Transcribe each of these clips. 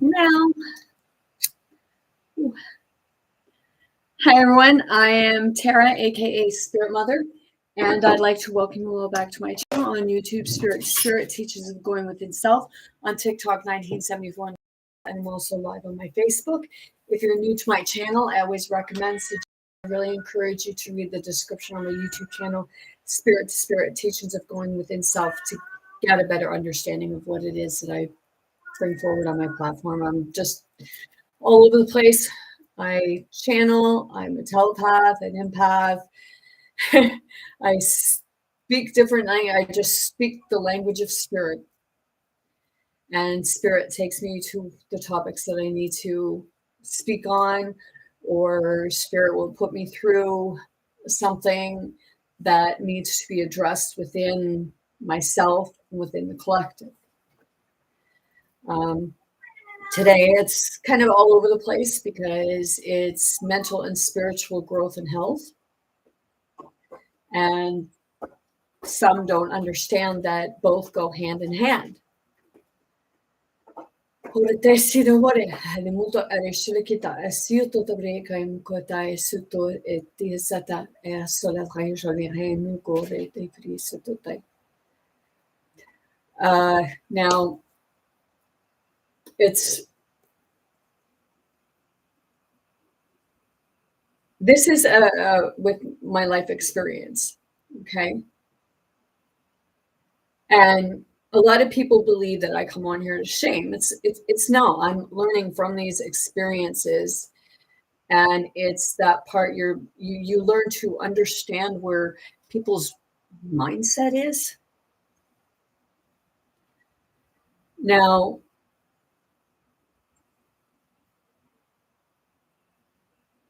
Now, hi everyone, I am Tara, aka Spirit Mother, and I'd like to welcome you all back to my channel on YouTube, Spirit Teachings of Going Within Self, on TikTok 1974, and I'm also live on my Facebook. If you're new to my channel, I always recommend, I really encourage you to read the description on my YouTube channel, Spirit Teachings of Going Within Self, to get a better understanding of what it is that I bring forward on my platform. I'm just all over the place. I channel, I'm a telepath, an empath. I speak different. I just speak the language of spirit. And spirit takes me to the topics that I need to speak on, or spirit will put me through something that needs to be addressed within myself and within the collective. Today, it's kind of all over the place because it's mental and spiritual growth and health. And some don't understand that both go hand in hand. Now, this is with my life experience, okay? And a lot of people believe that I come on here to shame. It's no, I'm learning from these experiences, and it's that part you learn to understand where people's mindset is. Now,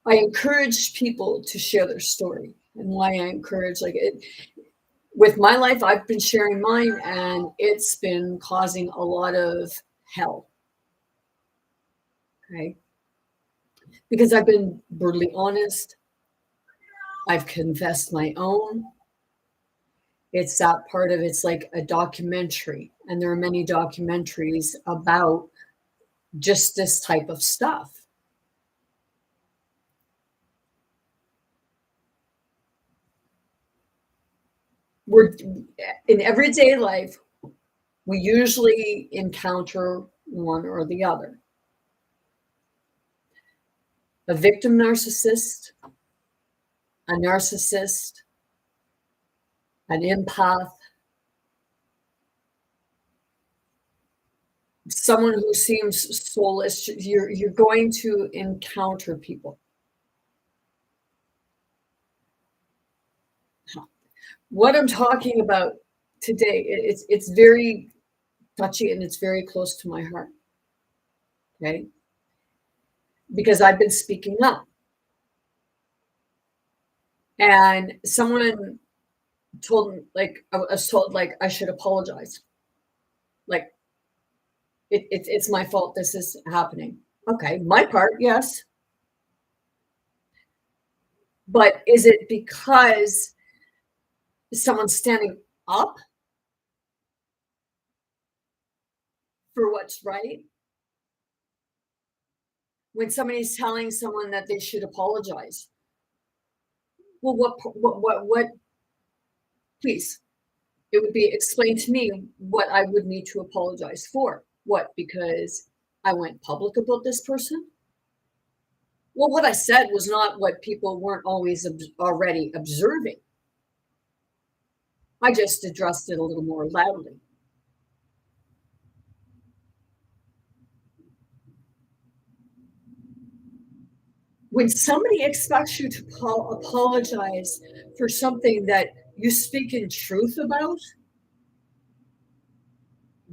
I encourage people to share their story, and why I encourage, like, it with my life, I've been sharing mine, and it's been causing a lot of hell. Okay. Because I've been brutally honest. I've confessed my own. It's that part of it's like a documentary, and there are many documentaries about just this type of stuff. We're in everyday life, we usually encounter one or the other. A victim narcissist, a narcissist, an empath, someone who seems soulless. You're going to encounter people. What I'm talking about today, it's very touchy, and it's very close to my heart. Okay? Because I've been speaking up. And someone told me, like, I was told, like, I should apologize. Like, it's my fault this is happening. Okay, my part, yes. But is it because someone's standing up for what's right? When somebody's telling someone that they should apologize. Well, what, please, it would be explained to me what I would need to apologize for. What, because I went public about this person? Well, what I said was not what people weren't always already observing. I just addressed it a little more loudly. When somebody expects you to apologize for something that you speak in truth about,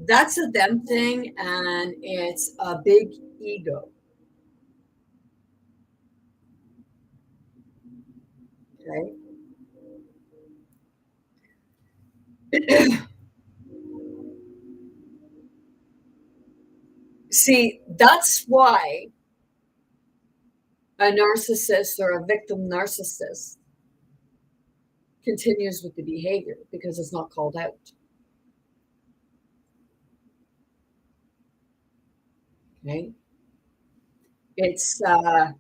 that's a them thing, and it's a big ego. Okay. See, that's why a narcissist or a victim narcissist continues with the behavior, because it's not called out. Okay. It's the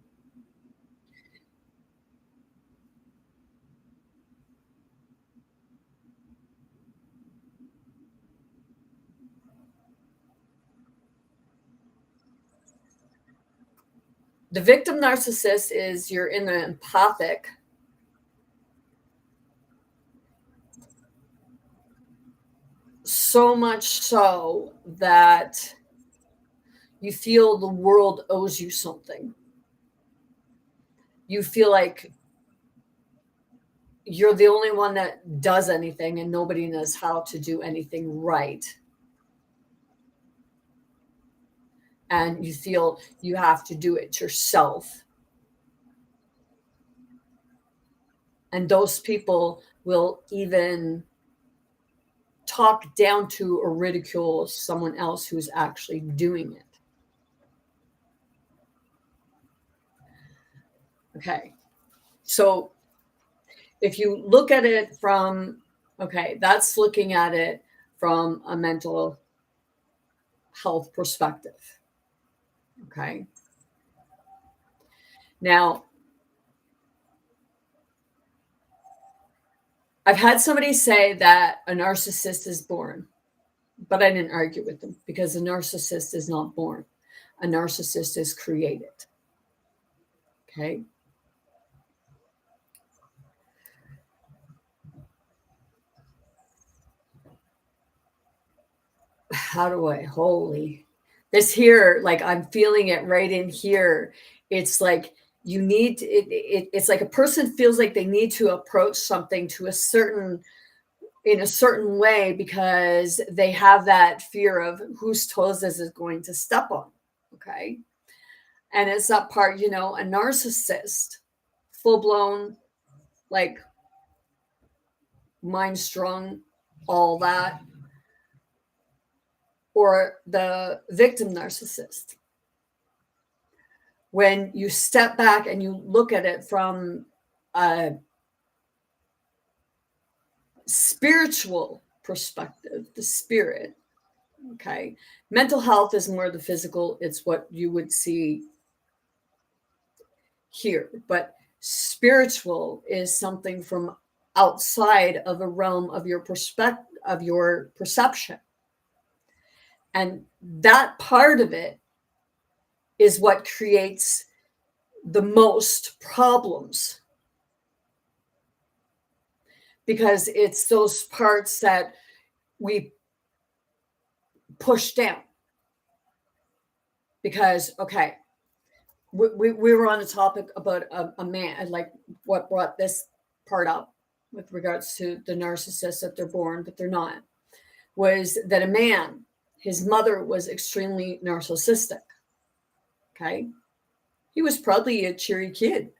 victim narcissist is you're in the empathic, so much so that you feel the world owes you something. You feel like you're the only one that does anything and nobody knows how to do anything right. And you feel you have to do it yourself. And those people will even talk down to or ridicule someone else who's actually doing it. Okay. So if you look at it from, okay, that's looking at it from a mental health perspective. Okay. Now, I've had somebody say that a narcissist is born, but I didn't argue with them because a narcissist is not born. A narcissist is created. Okay. How do I, holy, this here, like I'm feeling it right in here. It's like you need it's like a person feels like they need to approach something to a certain in a certain way because they have that fear of whose toes this is going to step on. Okay. And it's that part, you know, a narcissist, full blown, like mind strung, all that, or the victim narcissist. When you step back and you look at it from a spiritual perspective, the spirit, okay, mental health is more the physical, it's what you would see here, but spiritual is something from outside of a realm of your perspective, of your perception. And that part of it is what creates the most problems because it's those parts that we push down. Because, okay, we were on a topic about a man, like what brought this part up with regards to the narcissists that they're born, but they're not, was that a man, his mother was extremely narcissistic. Okay. He was probably a cheery kid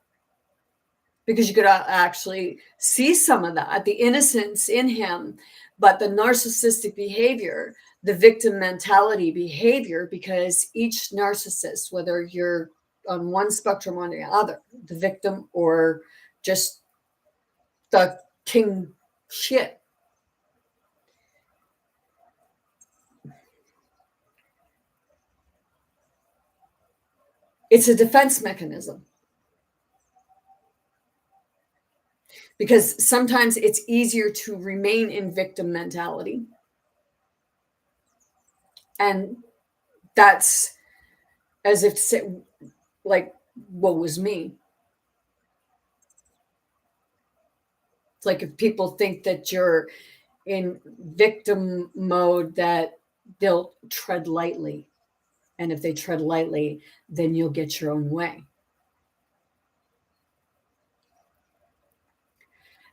because you could actually see some of that, the innocence in him, but the narcissistic behavior, the victim mentality behavior, because each narcissist, whether you're on one spectrum or the other, the victim or just the king shit, it's a defense mechanism. Because sometimes it's easier to remain in victim mentality. And that's as if, like, what was me? It's like if people think that you're in victim mode, that they'll tread lightly. And if they tread lightly, then you'll get your own way.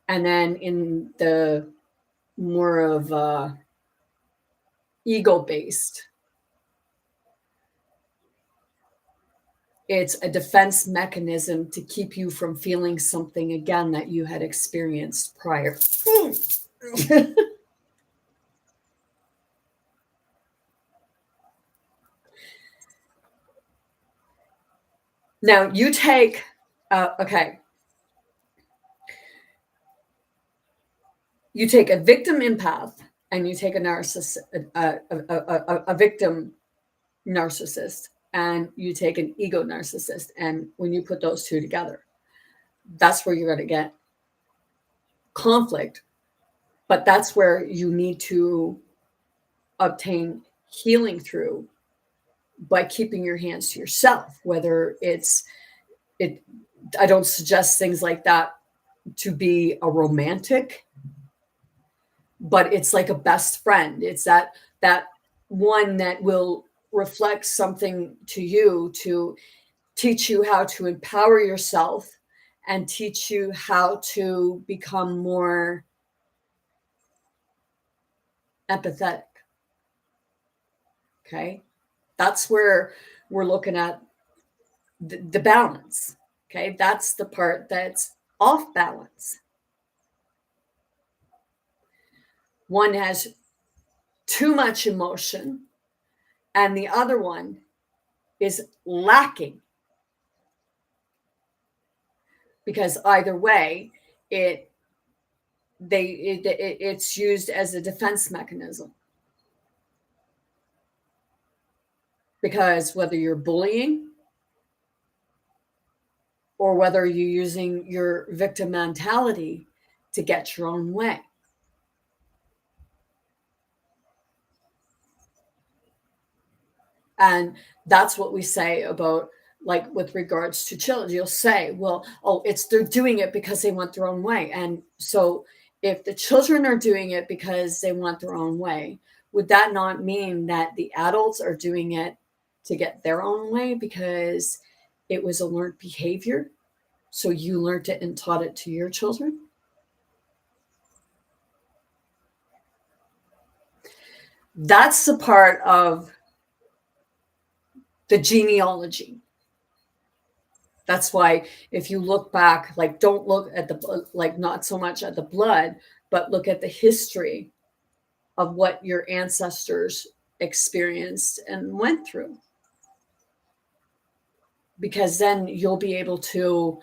And then in the more of ego based, it's a defense mechanism to keep you from feeling something again that you had experienced prior. Now you take, okay, you take a victim empath and you take a narcissist, a victim narcissist. and you take an ego narcissist. And when you put those two together, that's where you're going to get conflict. But that's where you need to obtain healing through by keeping your hands to yourself, whether I don't suggest things like that to be a romantic, but it's like a best friend. It's that one that will reflect something to you, to teach you how to empower yourself and teach you how to become more empathetic. Okay. That's where we're looking at the balance. Okay. That's the part that's off balance. One has too much emotion and the other one is lacking. Because either way, it's used as a defense mechanism. Because whether you're bullying or whether you're using your victim mentality to get your own way. And that's what we say about, like, with regards to children. You'll say, well, they're doing it because they want their own way. And so if the children are doing it because they want their own way, would that not mean that the adults are doing it to get their own way because it was a learned behavior? So you learned it and taught it to your children? That's the part of the genealogy. That's why if you look back, like, don't look at not so much at the blood, but look at the history of what your ancestors experienced and went through. Because then you'll be able to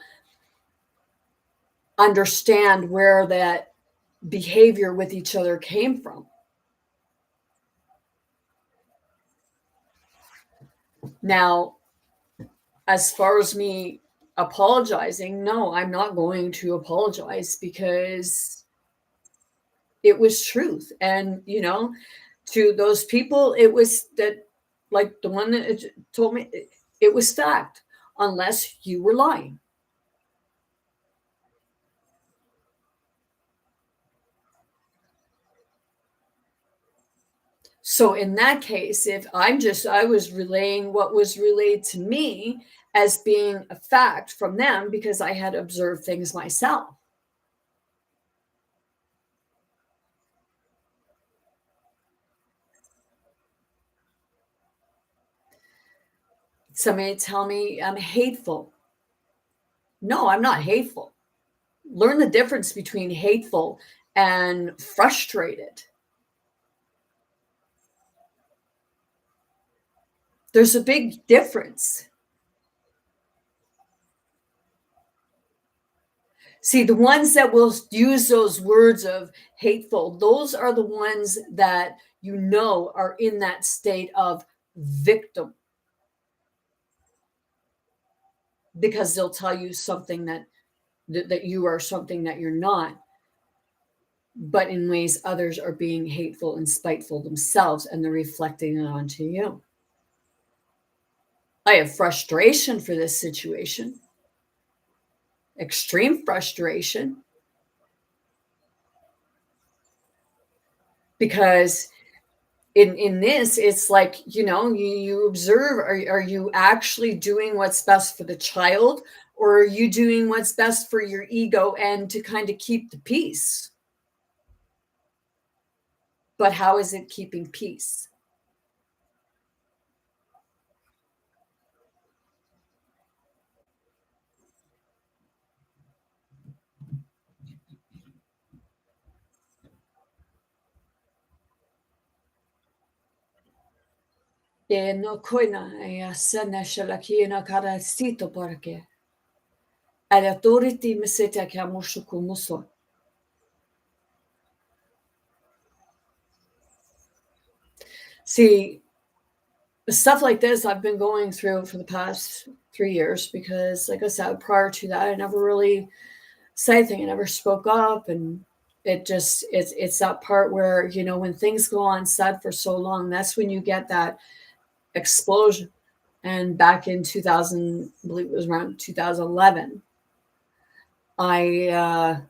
understand where that behavior with each other came from. Now, as far as me apologizing, no, I'm not going to apologize because it was truth. And, to those people, it was that, like the one that told me, it was fact, unless you were lying. So in that case, if I was relaying what was relayed to me as being a fact from them because I had observed things myself. Somebody tell me I'm hateful. No, I'm not hateful. Learn the difference between hateful and frustrated. There's a big difference. See, the ones that will use those words of hateful, those are the ones that are in that state of victim. Because they'll tell you something that you are something that you're not. But in ways others are being hateful and spiteful themselves, and they're reflecting it onto you. I have frustration for this situation. Extreme frustration. Because in this, it's like, you observe, are you actually doing what's best for the child, or are you doing what's best for your ego and to kind of keep the peace? But how is it keeping peace? E no koina e asana shalakina karasito porque al authority meseta kamushu kumuso. See, stuff like this I've been going through for the past 3 years because, like I said, prior to that, I never really said anything. I never spoke up, and it's that part where, when things go unsaid for so long, that's when you get that explosion. And back in 2000, I believe it was around 2011, oh,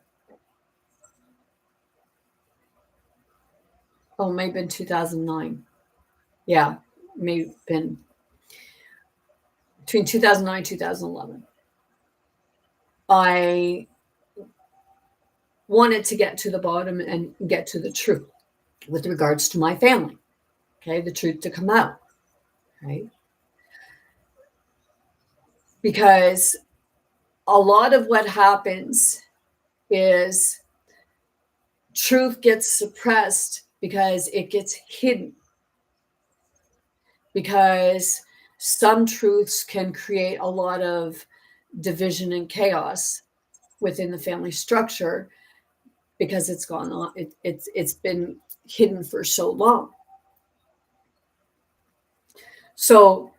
maybe in 2009. Yeah, maybe been between 2009 and 2011. I wanted to get to the bottom and get to the truth with regards to my family. Okay, the truth to come out, right? Because a lot of what happens is truth gets suppressed because it gets hidden. Because some truths can create a lot of division and chaos within the family structure because it's gone on. It's been hidden for so long. So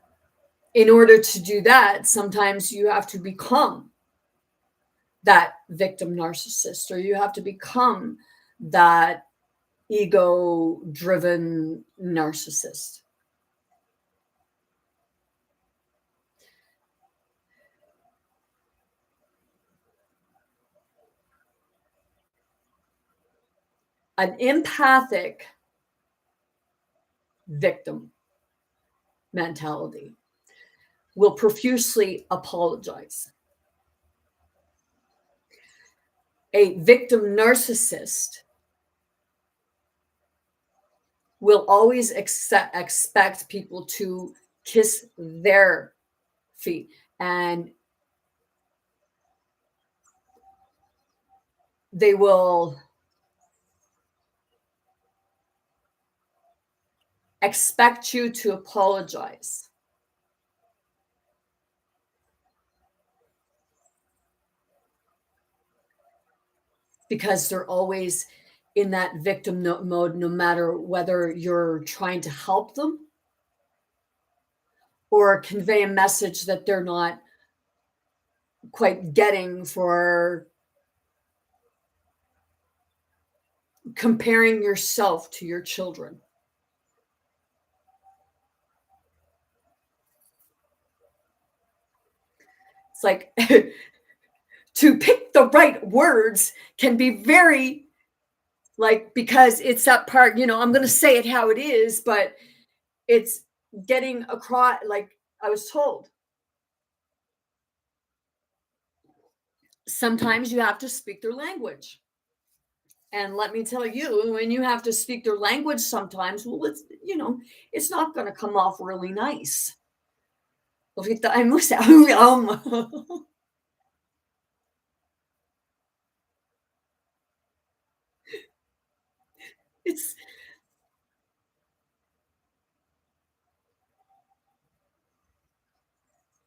in order to do that, sometimes you have to become that victim narcissist, or you have to become that ego driven narcissist. An empathic victim mentality will profusely apologize. A victim narcissist will always expect people to kiss their feet, and they will expect you to apologize. Because they're always in that victim mode, no matter whether you're trying to help them or convey a message that they're not quite getting, for comparing yourself to your children. It's like to pick the right words can be very, like, because it's that part, I'm going to say it how it is, but it's getting across, like I was told. Sometimes you have to speak their language. And let me tell you, when you have to speak their language sometimes, well, it's not going to come off really nice. It's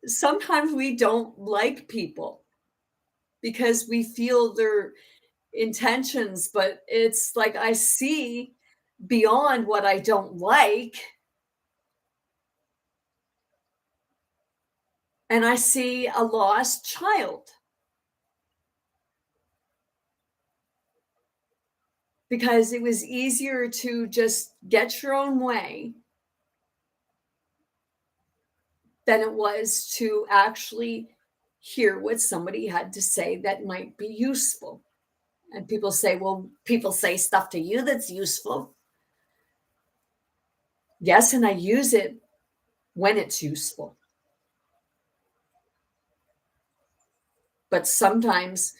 sometimes we don't like people because we feel their intentions, but it's like I see beyond what I don't like, and I see a lost child. Because it was easier to just get your own way than it was to actually hear what somebody had to say that might be useful. And people say, well, people say stuff to you that's useful. Yes, and I use it when it's useful. But sometimes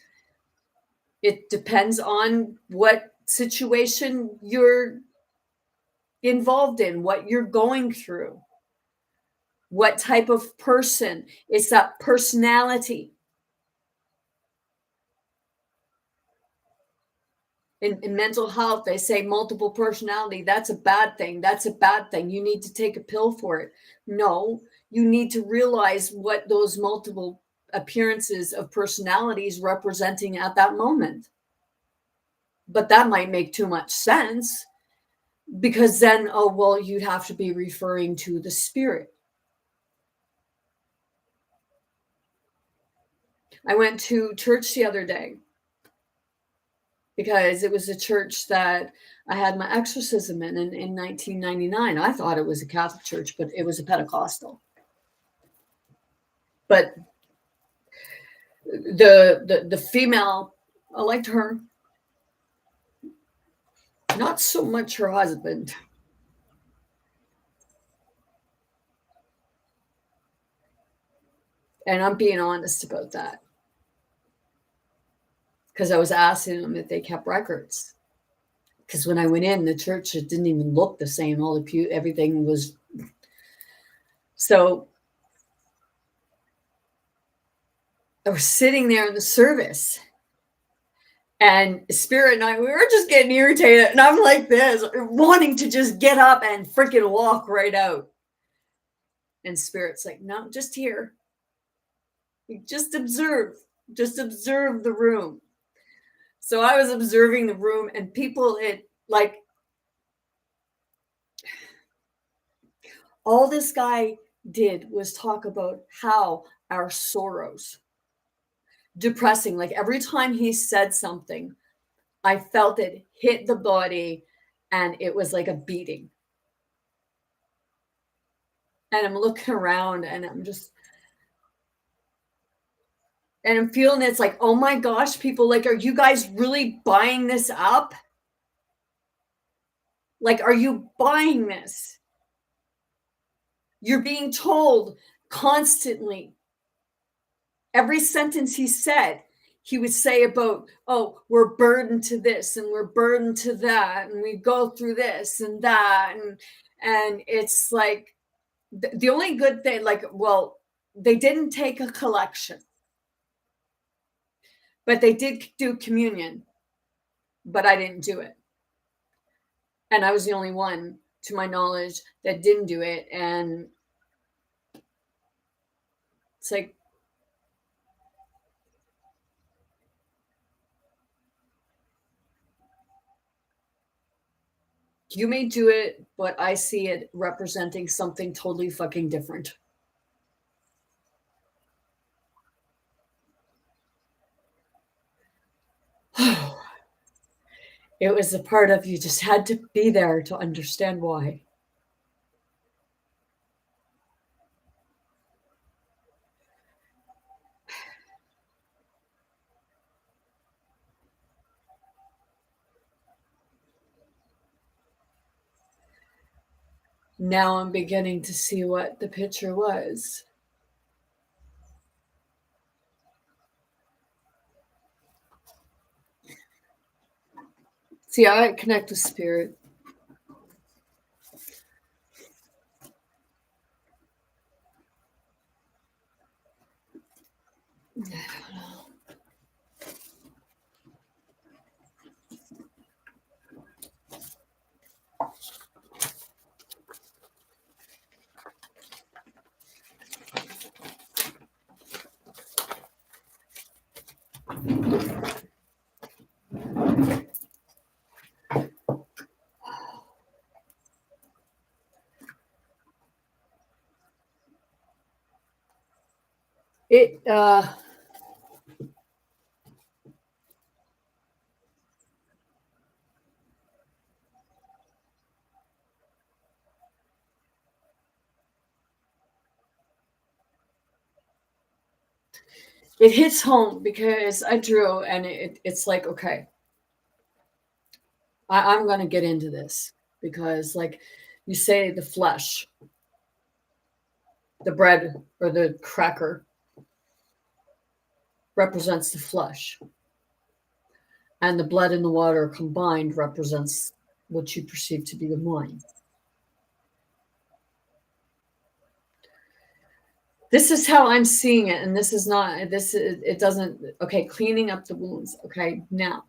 it depends on what situation you're involved in, what you're going through, what type of person. It's that personality. In mental health, they say multiple personality. That's a bad thing. That's a bad thing. You need to take a pill for it. No, you need to realize what those multiple appearances of personalities representing at that moment. But that might make too much sense. Because then, oh, well, you'd have to be referring to the spirit. I went to church the other day because it was a church that I had my exorcism in 1999. I thought it was a Catholic church, but it was a Pentecostal. But the female, I liked her. Not so much her husband. And I'm being honest about that. Because I was asking them if they kept records. Because when I went in, the church, it didn't even look the same. All the everything was. So I was sitting there in the service, and Spirit and I, we were just getting irritated. And I'm like this, wanting to just get up and freaking walk right out. And Spirit's like, no, just here. Just observe the room. So I was observing the room, and people, it like, all this guy did was talk about how our sorrows, depressing, like every time he said something, I felt it hit the body and it was like a beating. And I'm looking around and I'm feeling it's like, oh my gosh, people, like, are you guys really buying this up? Like, are you buying this? You're being told constantly. Every sentence he said, he would say about, oh, we're burdened to this and we're burdened to that, and we go through this and that. And it's like, the only good thing, like, well, they didn't take a collection, but they did do communion, but I didn't do it. And I was the only one, to my knowledge, that didn't do it. And it's like, you may do it, but I see it representing something totally fucking different. It was a part of you just had to be there to understand why. Now I'm beginning to see what the picture was. See, I connect with spirit. I don't know. It hits home because I drew, and it's like, okay, I'm going to get into this because, like you say, the flesh, the bread or the cracker represents the flesh, and the blood and the water combined represents what you perceive to be the mind. This is how I'm seeing it, and this is not, this is, it doesn't, okay, cleaning up the wounds. Okay, now,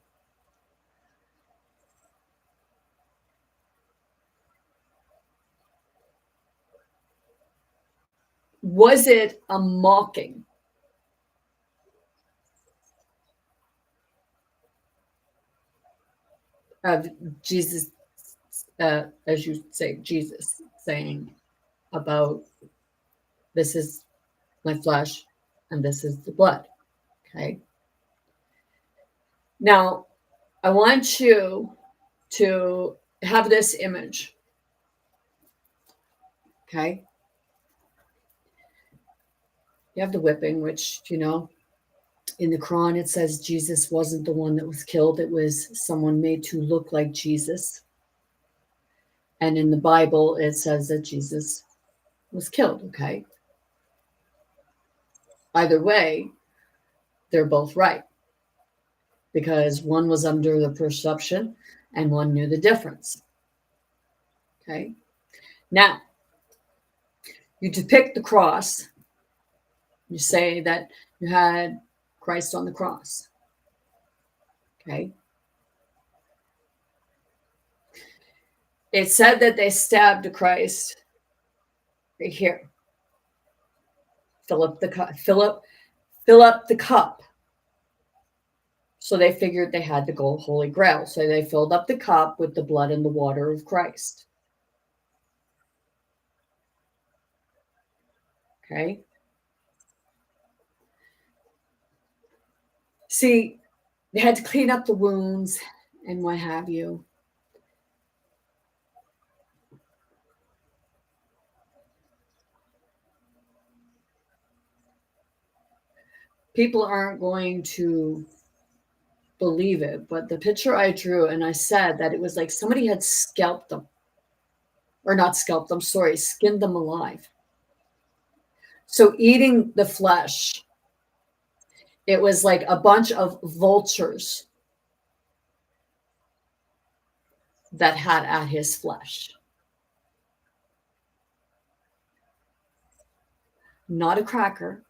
was it a mocking? Of Jesus as you say, Jesus saying about this is my flesh and this is the blood. Okay. Now, I want you to have this image. Okay. You have the whipping, which, in the Quran, it says Jesus wasn't the one that was killed. It was someone made to look like Jesus. And in the Bible, it says that Jesus was killed. Okay. Either way, they're both right, because one was under the perception and one knew the difference. Okay. Now, you depict the cross. You say that you had Christ on the cross. Okay. It said that they stabbed Christ right here. Fill up the cup. So they figured they had the Holy Grail. So they filled up the cup with the blood and the water of Christ. Okay. See, they had to clean up the wounds and what have you. People aren't going to believe it, but the picture I drew, and I said that it was like somebody had scalped them, or not scalped them, sorry, skinned them alive. So eating the flesh, it was like a bunch of vultures that had at his flesh. Not a cracker,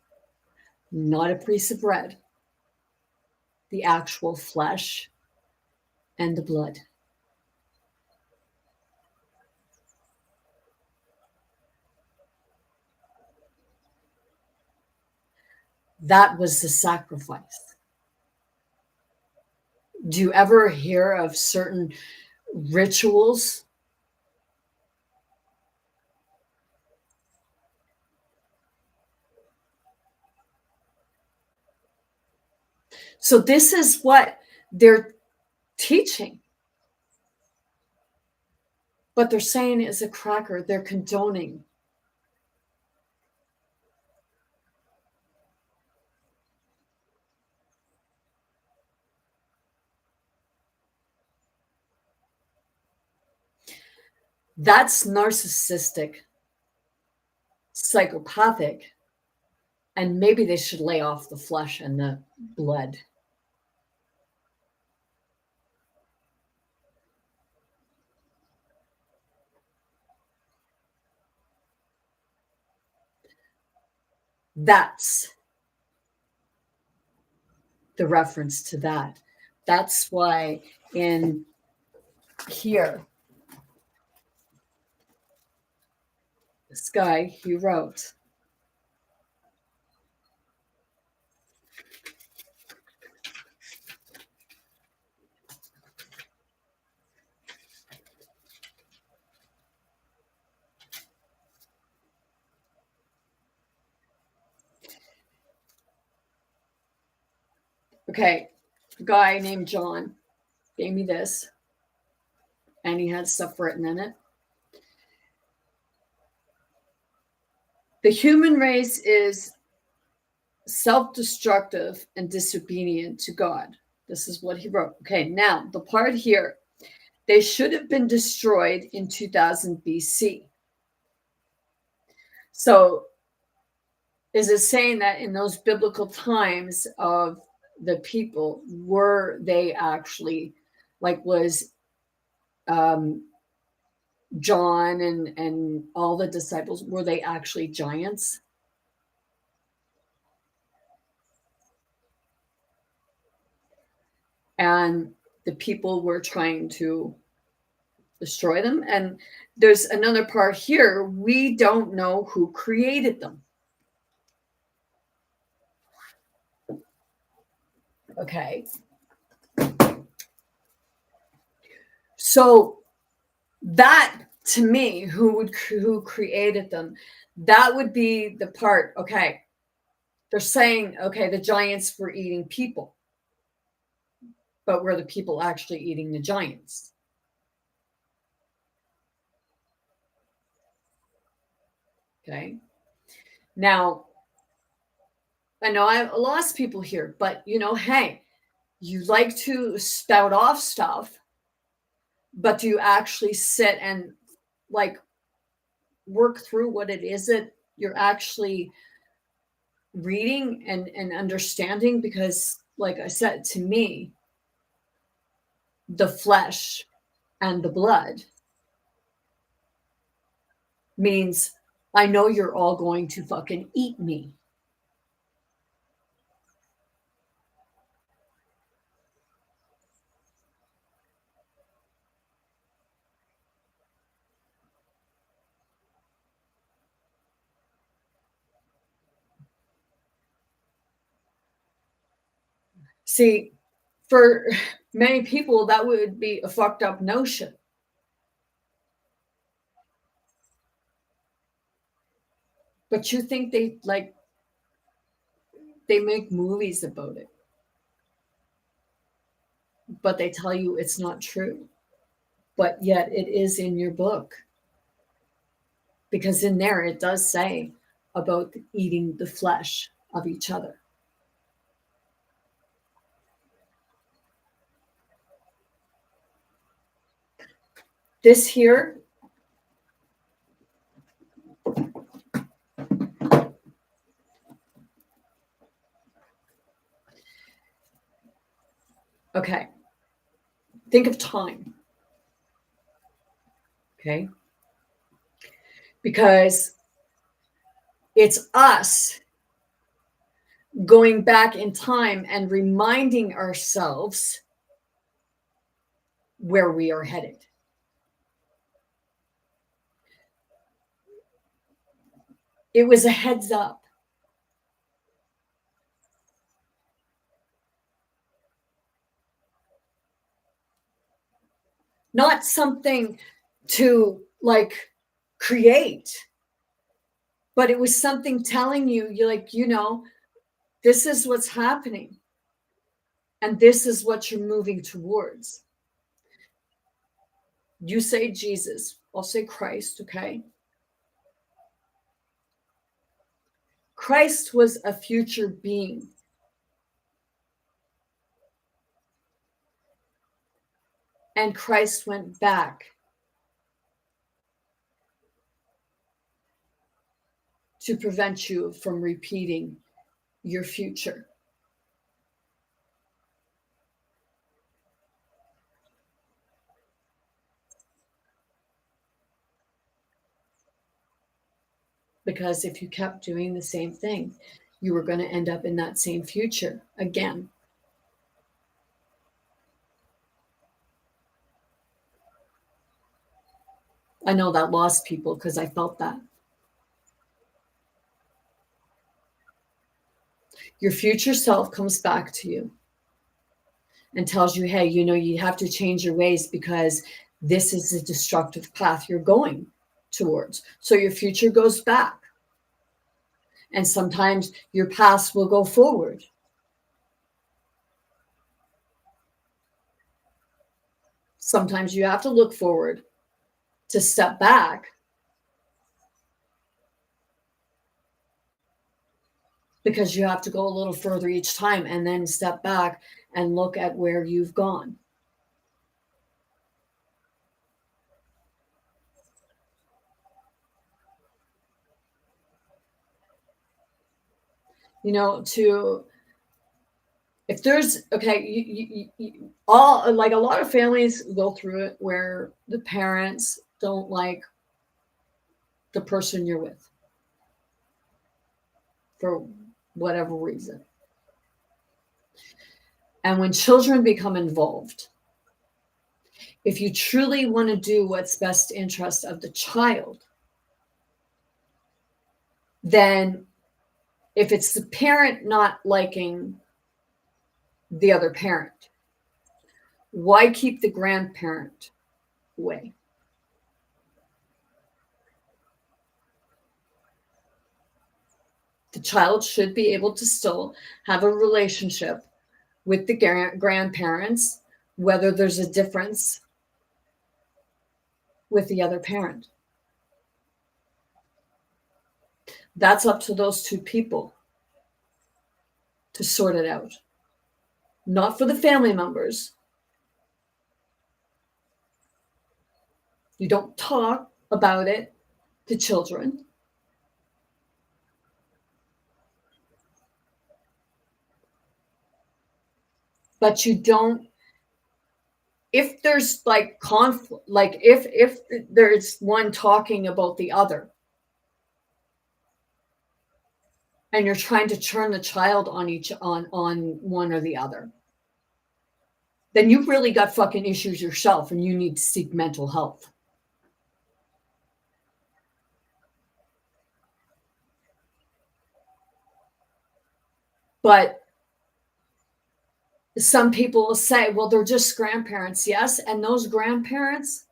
not a piece of bread, the actual flesh and the blood. That was the sacrifice. Do you ever hear of certain rituals? So this is what they're teaching. But they're saying is a cracker. They're condoning. That's narcissistic, psychopathic, and maybe they should lay off the flesh and the blood. That's the reference to that. That's why in here, this guy, he wrote, okay, a guy named John gave me this, and he had stuff written in it. The human race is self-destructive and disobedient to God. This is what he wrote. Okay, now the part here, they should have been destroyed in 2000 BC. So is it saying that in those biblical times of the people, were they actually, like, was John and all the disciples, were they actually giants? And the people were trying to destroy them. And there's another part here. We don't know who created them. Okay. So That, to me, who created them, that would be the part. Okay, they're saying, okay, the giants were eating people, but were the people actually eating the giants? Okay. Now, I know I lost people here, but hey, you like to spout off stuff, but do you actually sit and like work through what it is that you're actually reading and understanding? Because, like I said, to me, the flesh and the blood means I know you're all going to fucking eat me. See, for many people, that would be a fucked up notion. But you think they make movies about it, but they tell you it's not true. But yet it is in your book, because in there it does say about eating the flesh of each other. This here, okay, think of time. Okay. Because it's us going back in time and reminding ourselves where we are headed. It was a heads up. Not something to like create, but it was something telling you, you're like, this is what's happening. And this is what you're moving towards. You say Jesus, I'll say Christ, okay? Christ was a future being. And Christ went back to prevent you from repeating your future. Because if you kept doing the same thing, you were going to end up in that same future again. I know that lost people because I felt that. Your future self comes back to you and tells you, hey, you have to change your ways because this is the destructive path you're going towards. So your future goes back. And sometimes your past will go forward. Sometimes you have to look forward to step back, because you have to go a little further each time and then step back and look at where you've gone. If there's, okay, all, like a lot of families go through it where the parents don't like the person you're with for whatever reason. And when children become involved, if you truly want to do what's best interest of the child, then if it's the parent not liking the other parent, why keep the grandparent away? child should be able to still have a relationship with the grandparents, whether there's a difference with the other parent. That's up to those two people to sort it out, not for the family members. You don't talk about it to children. But you don't, if there's like conflict, like if there's one talking about the other, and you're trying to turn the child on one or the other, then you've really got fucking issues yourself and you need to seek mental health. But some people will say, well, they're just grandparents. Yes, and those grandparents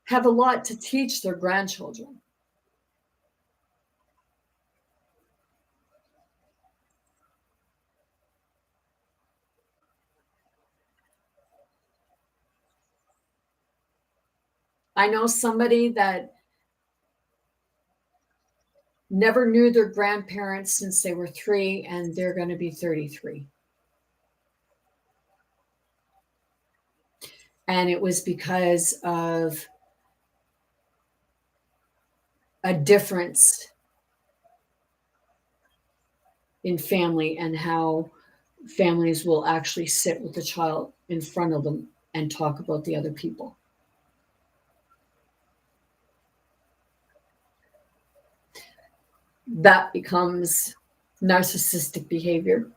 have a lot to teach their grandchildren. I know somebody that never knew their grandparents since they were 3, and they're going to be 33. And it was because of a difference in family and how families will actually sit with the child in front of them and talk about the other people. That becomes narcissistic behavior,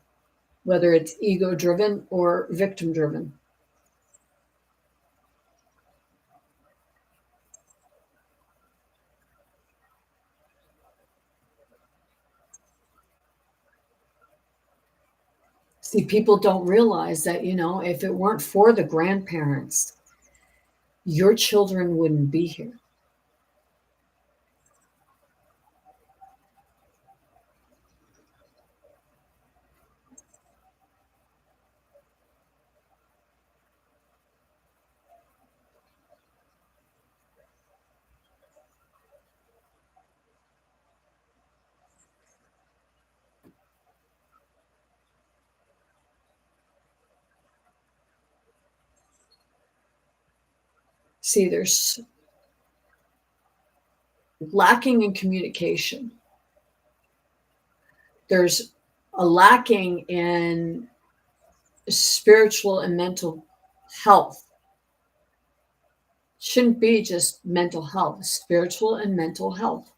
whether it's ego driven or victim driven. See, people don't realize that, if it weren't for the grandparents, your children wouldn't be here. See, there's lacking in communication. There's a lacking in spiritual and mental health. Shouldn't be just mental health, spiritual and mental health.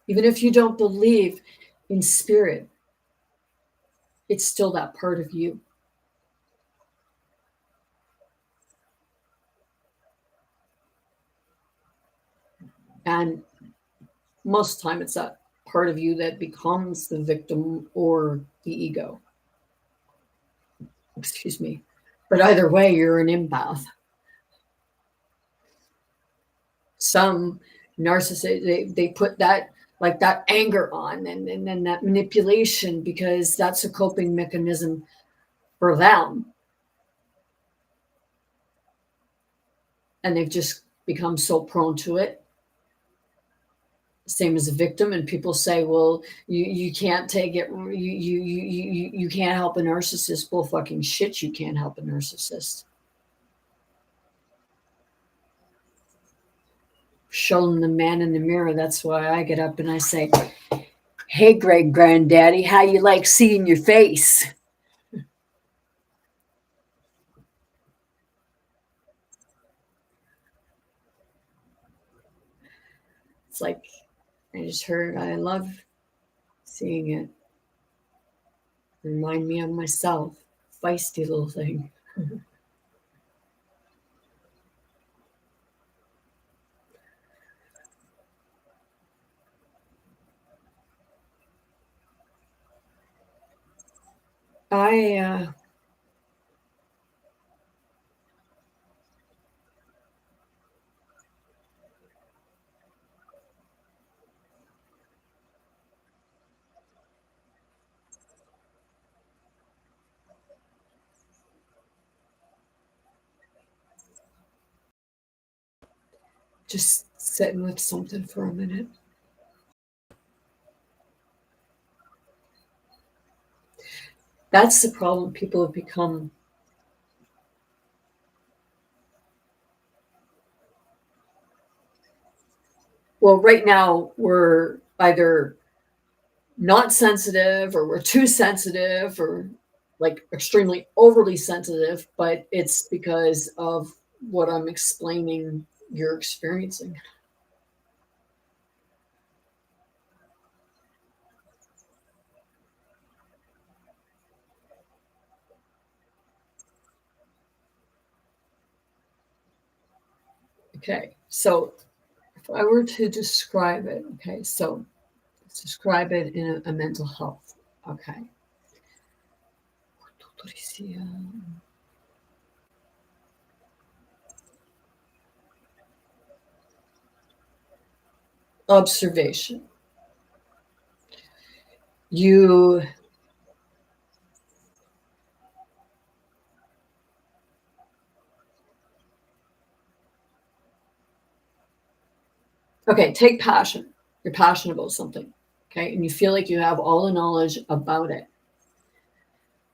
Even if you don't believe in spirit, it's still that part of you. And most of the time, it's that part of you that becomes the victim or the ego. Excuse me. But either way, you're an empath. Some narcissists, they put that like that anger on and then that manipulation because that's a coping mechanism for them. And they've just become so prone to it. Same as a victim, and people say, well, you can't take it, you can't help a narcissist. Bull fucking shit, you can't help a narcissist. Show them the man in the mirror. That's why I get up and I say, hey, great granddaddy, how you like seeing your face? It's like, I just heard, I love seeing it. Remind me of myself. Feisty little thing. I Just sitting with something for a minute. That's the problem. People have become well, right now we're either not sensitive or we're too sensitive or like extremely overly sensitive, but it's because of what I'm explaining you're experiencing. Okay, so if I were to describe it, okay, so let's describe it in a mental health. Okay. Observation. You okay, take passion. You're passionate about something, okay, and you feel like you have all the knowledge about it.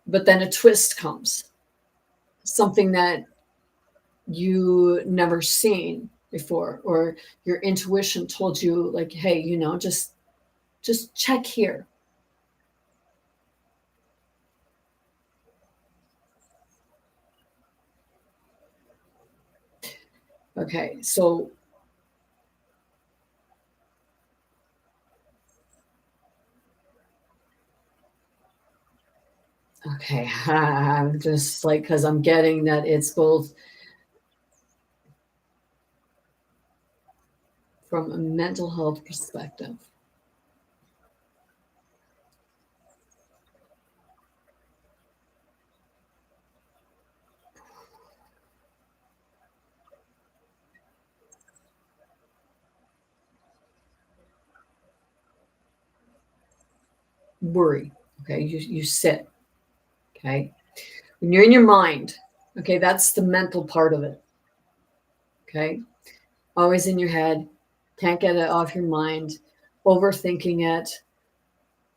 But then a twist comes, something that you never seen before, or your intuition told you, like, hey, just check here. Okay, so okay, I'm just like, because I'm getting that it's both from a mental health perspective. Worry. Okay, you sit. Okay, when you're in your mind, okay, that's the mental part of it. Okay, always in your head, can't get it off your mind, overthinking it,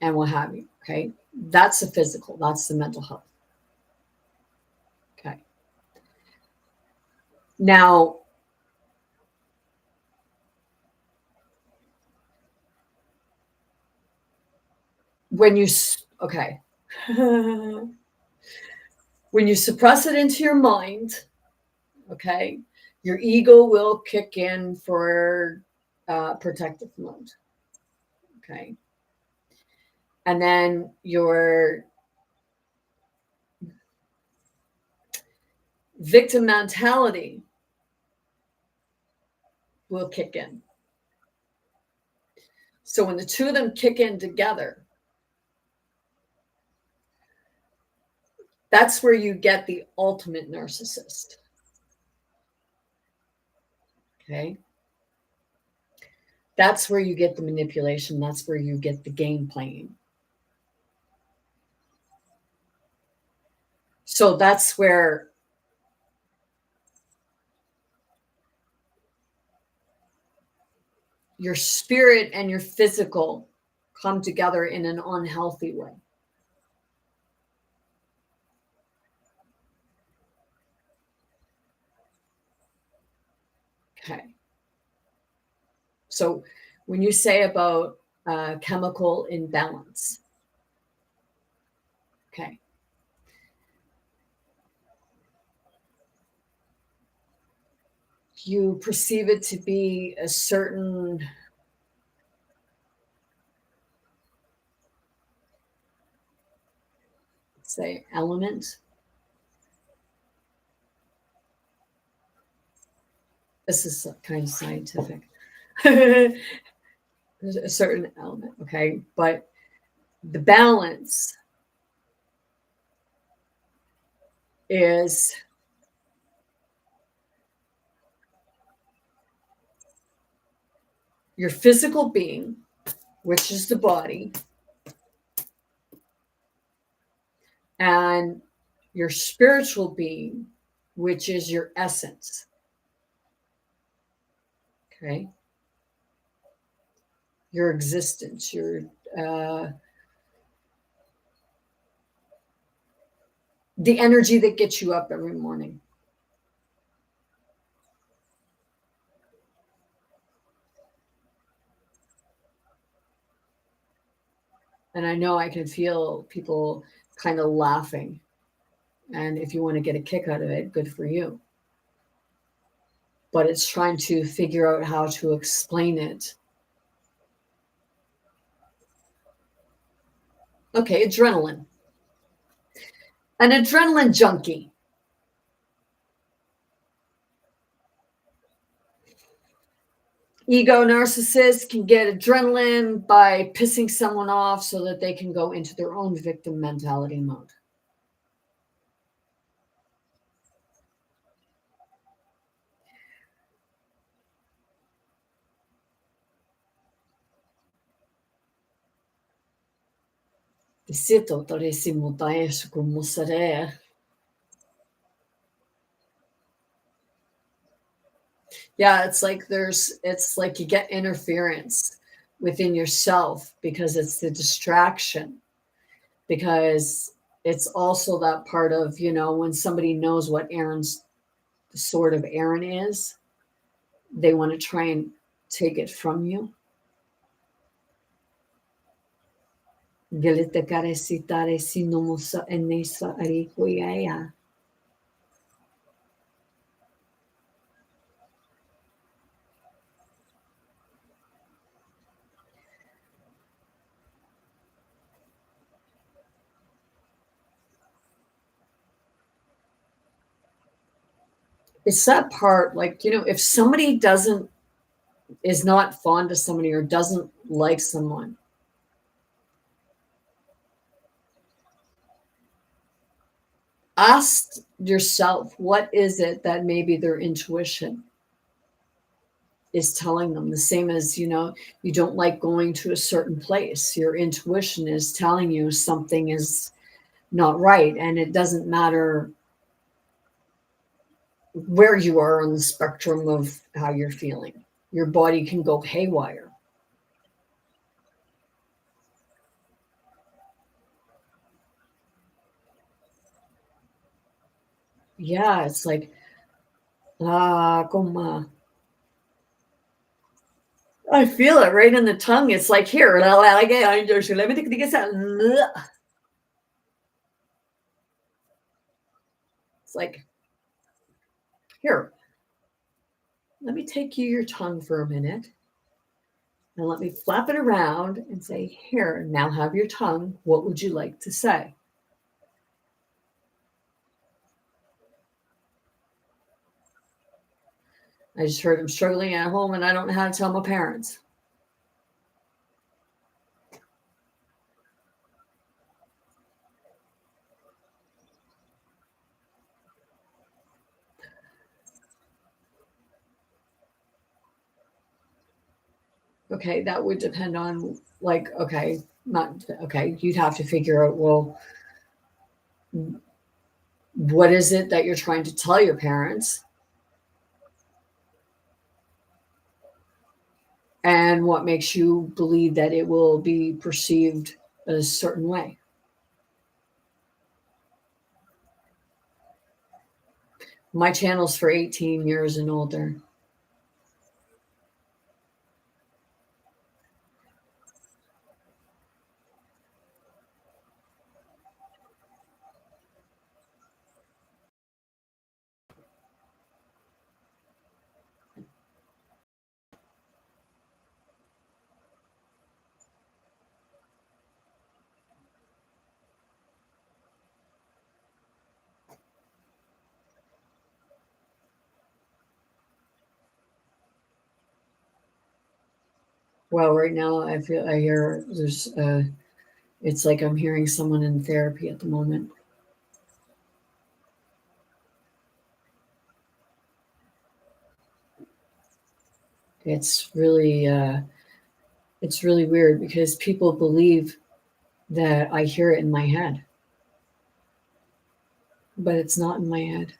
and what have you. Okay, that's the physical, that's the mental health. Okay, now when you okay, when you suppress it into your mind, okay, your ego will kick in for protective mode. Okay, and then your victim mentality will kick in. So when the two of them kick in together, that's where you get the ultimate narcissist. Okay. That's where you get the manipulation. That's where you get the game playing. So that's where your spirit and your physical come together in an unhealthy way. Okay. So when you say about chemical imbalance, okay, you perceive it to be a certain say element. This is kind of scientific. There's a certain element, okay, but the balance is your physical being, which is the body, and your spiritual being, which is your essence. Okay. Your existence, the energy that gets you up every morning. And I know I can feel people kind of laughing. And if you want to get a kick out of it, good for you. But it's trying to figure out how to explain it. Okay, adrenaline. An adrenaline junkie. Ego narcissists can get adrenaline by pissing someone off so that they can go into their own victim mentality mode. Yeah, it's like you get interference within yourself because it's the distraction. Because it's also that part of, when somebody knows what the sort of Aaron is, they want to try and take it from you. It's that part, like, if somebody is not fond of somebody or doesn't like someone, ask yourself, what is it that maybe their intuition is telling them? The same as, you don't like going to a certain place. Your intuition is telling you something is not right. And it doesn't matter where you are on the spectrum of how you're feeling. Your body can go haywire. Yeah, it's like, como. I feel it right in the tongue. It's like, here. It's like, here, let me take you your tongue for a minute and let me flap it around and say, here, now have your tongue. What would you like to say? I just heard him struggling at home and I don't know how to tell my parents. Okay, that would depend on, like, okay, not okay, you'd have to figure out, well, what is it that you're trying to tell your parents? And what makes you believe that it will be perceived a certain way? My channel's for 18 years and older. Well, right now I hear it's like I'm hearing someone in therapy at the moment. It's really weird because people believe that I hear it in my head, but it's not in my head.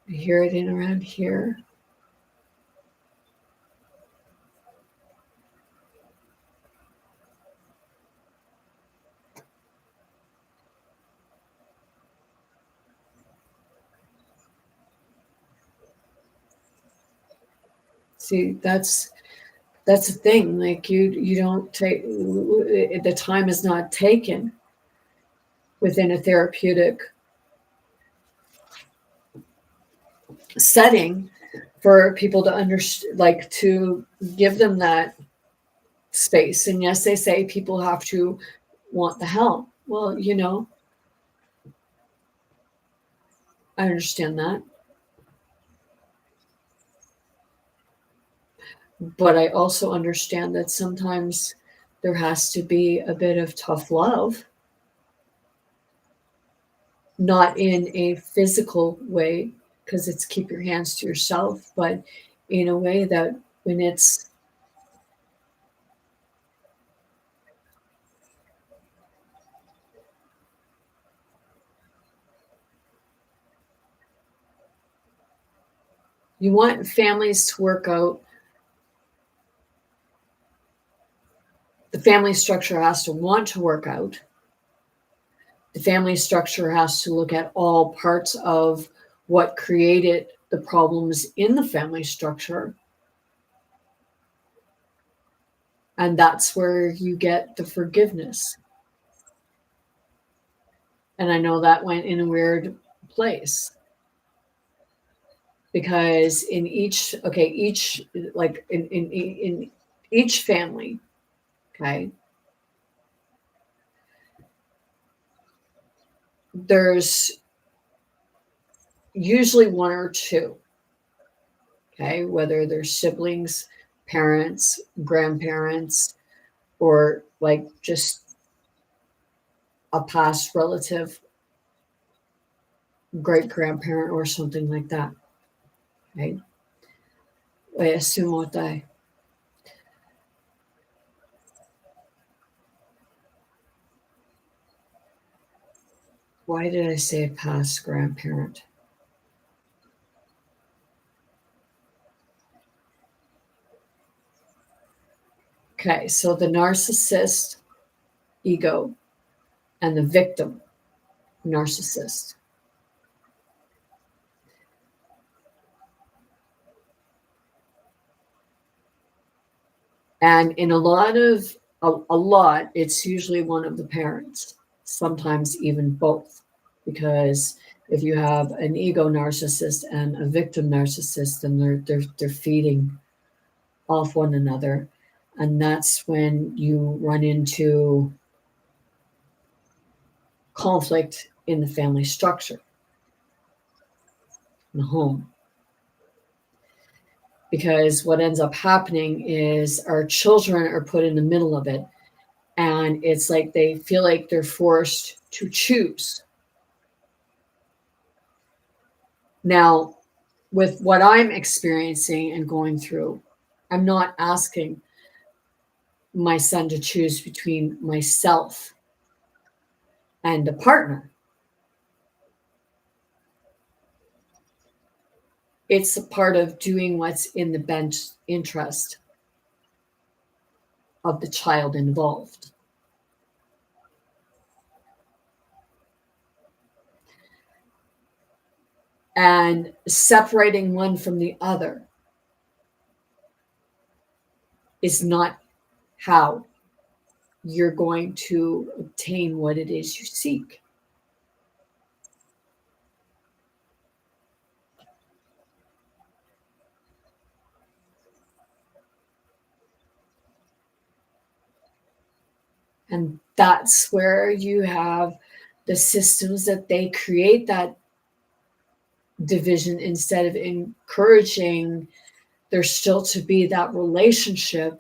I hear it in around here. See, that's the thing. Like you don't take the time is not taken within a therapeutic setting for people to understand, like to give them that space. And yes, they say people have to want the help. Well, I understand that. But I also understand that sometimes there has to be a bit of tough love, not in a physical way, because it's keep your hands to yourself, but in a way that when it's you want families to work out, the family structure has to want to work out. The family structure has to look at all parts of what created the problems in the family structure. And that's where you get the forgiveness. And I know that went in a weird place because in each, okay, each, like in each family, okay, there's usually one or two, okay, whether they're siblings, parents, grandparents, or like just a past relative, great grandparent, or something like that. Okay. I assume what they. Why did I say past grandparent? Okay, so the narcissist ego and the victim narcissist. And in a lot, it's usually one of the parents, sometimes even both. Because if you have an ego narcissist and a victim narcissist, then they're feeding off one another. And that's when you run into conflict in the family structure, in the home. Because what ends up happening is our children are put in the middle of it. And it's like they feel like they're forced to choose. Now, with what I'm experiencing and going through, I'm not asking my son to choose between myself and a partner. It's a part of doing what's in the best interest of the child involved. And separating one from the other is not how you're going to obtain what it is you seek. And that's where you have the systems that they create that division instead of encouraging there still to be that relationship.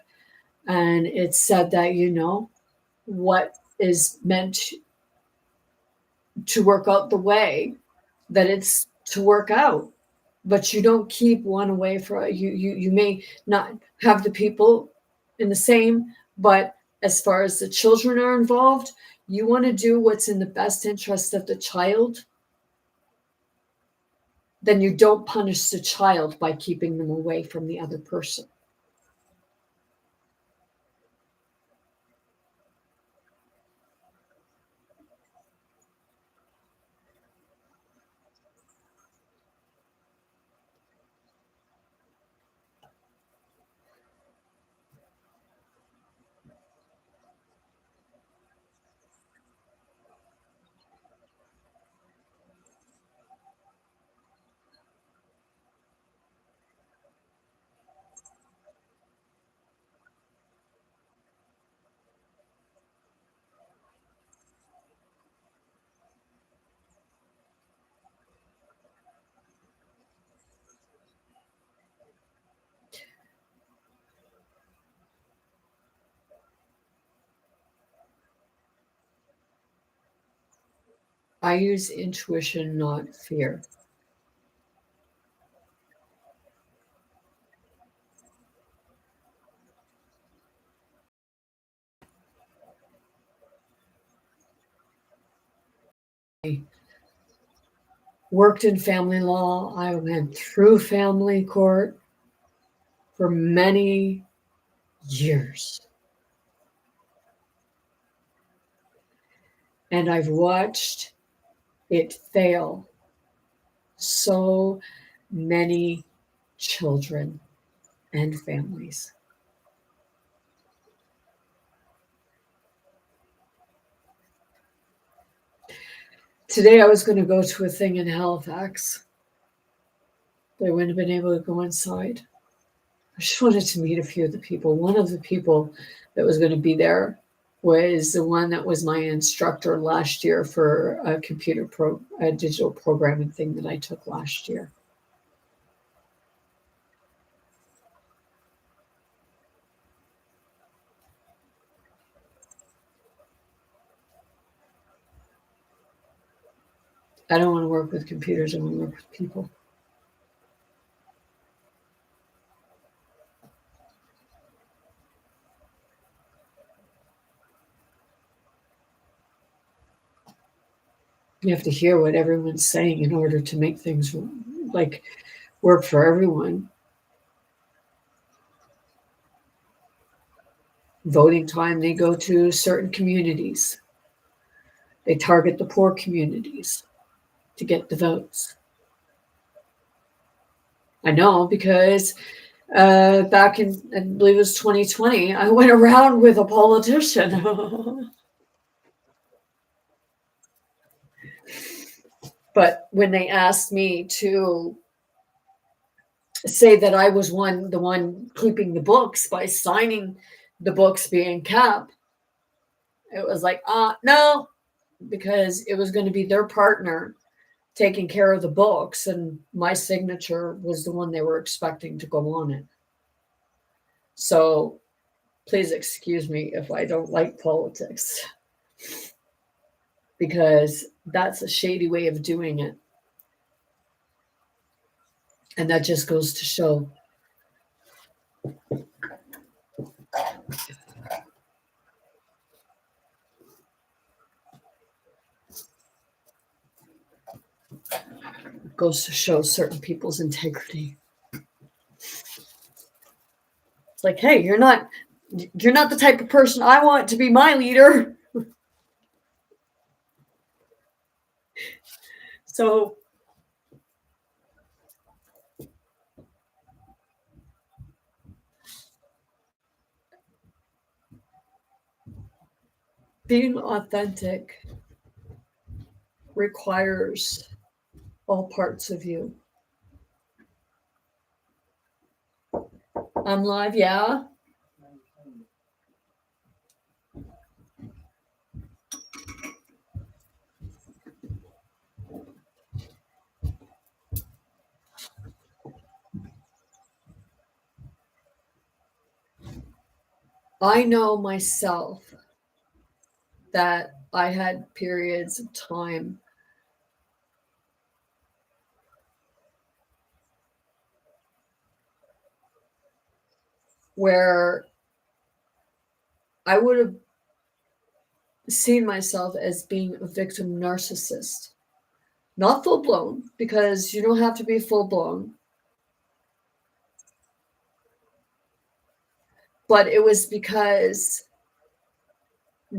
And it's said that, what is meant to work out the way that it's to work out. But you don't keep one away for you may not have the people in the same, but as far as the children are involved, you want to do what's in the best interest of the child then you don't punish the child by keeping them away from the other person. I use intuition, not fear. I worked in family law. I went through family court for many years. And I've watched it fail so many children and families. Today I was going to go to a thing in Halifax, but I wouldn't have been able to go inside. I just wanted to meet a few of the people. One of the people that was going to be there was the one that was my instructor last year for a a digital programming thing that I took last year. I don't want to work with computers. I want to work with people. You have to hear what everyone's saying in order to make things like work for everyone. Voting time, they go to certain communities. They target the poor communities to get the votes. I know because back in, I believe it was 2020, I went around with a politician. But when they asked me to say that I was the one keeping the books by signing the books being kept, it was like, no, because it was going to be their partner taking care of the books, and my signature was the one they were expecting to go on it. So please excuse me if I don't like politics, because that's a shady way of doing it. And that just goes to show certain people's integrity. It's like, hey, you're not the type of person I want to be my leader. So being authentic requires all parts of you. I'm live, yeah. I know myself that I had periods of time where I would have seen myself as being a victim narcissist. Not full blown, because you don't have to be full blown. But it was because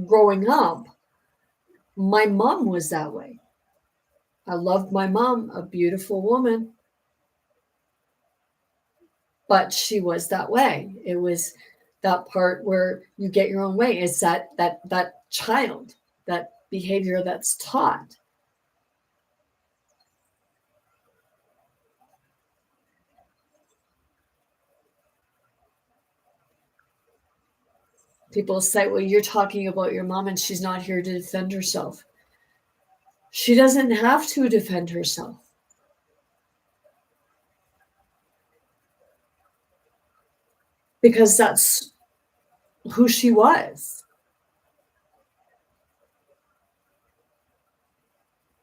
growing up, my mom was that way. I loved my mom, a beautiful woman, but she was that way. It was that part where you get your own way. It's that child, that behavior that's taught. People say, well, you're talking about your mom and she's not here to defend herself. She doesn't have to defend herself, because that's who she was.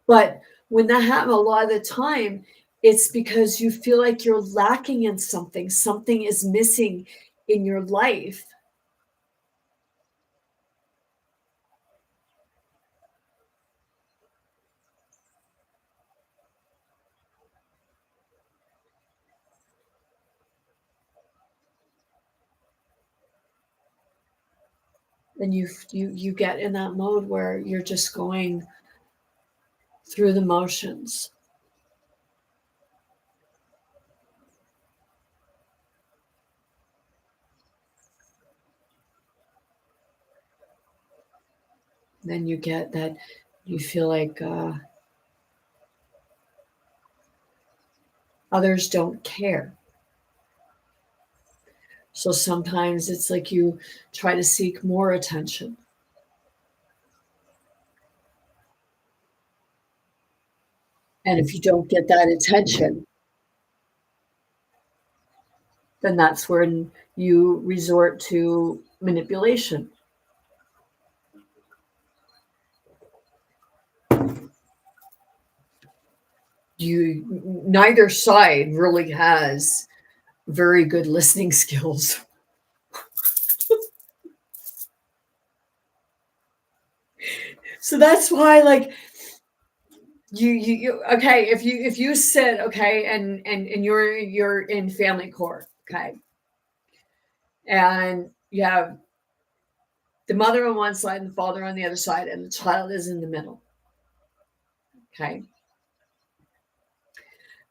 But when that happens, a lot of the time, it's because you feel like you're lacking in something. Something is missing in your life. And you get in that mode where you're just going through the motions. Then you get that you feel like others don't care. So sometimes it's like you try to seek more attention. And if you don't get that attention, then that's when you resort to manipulation. Neither side really has very good listening skills. So that's why, like, you okay, if you sit, okay, and you're in family court, okay, and you have the mother on one side and the father on the other side, and the child is in the middle, okay.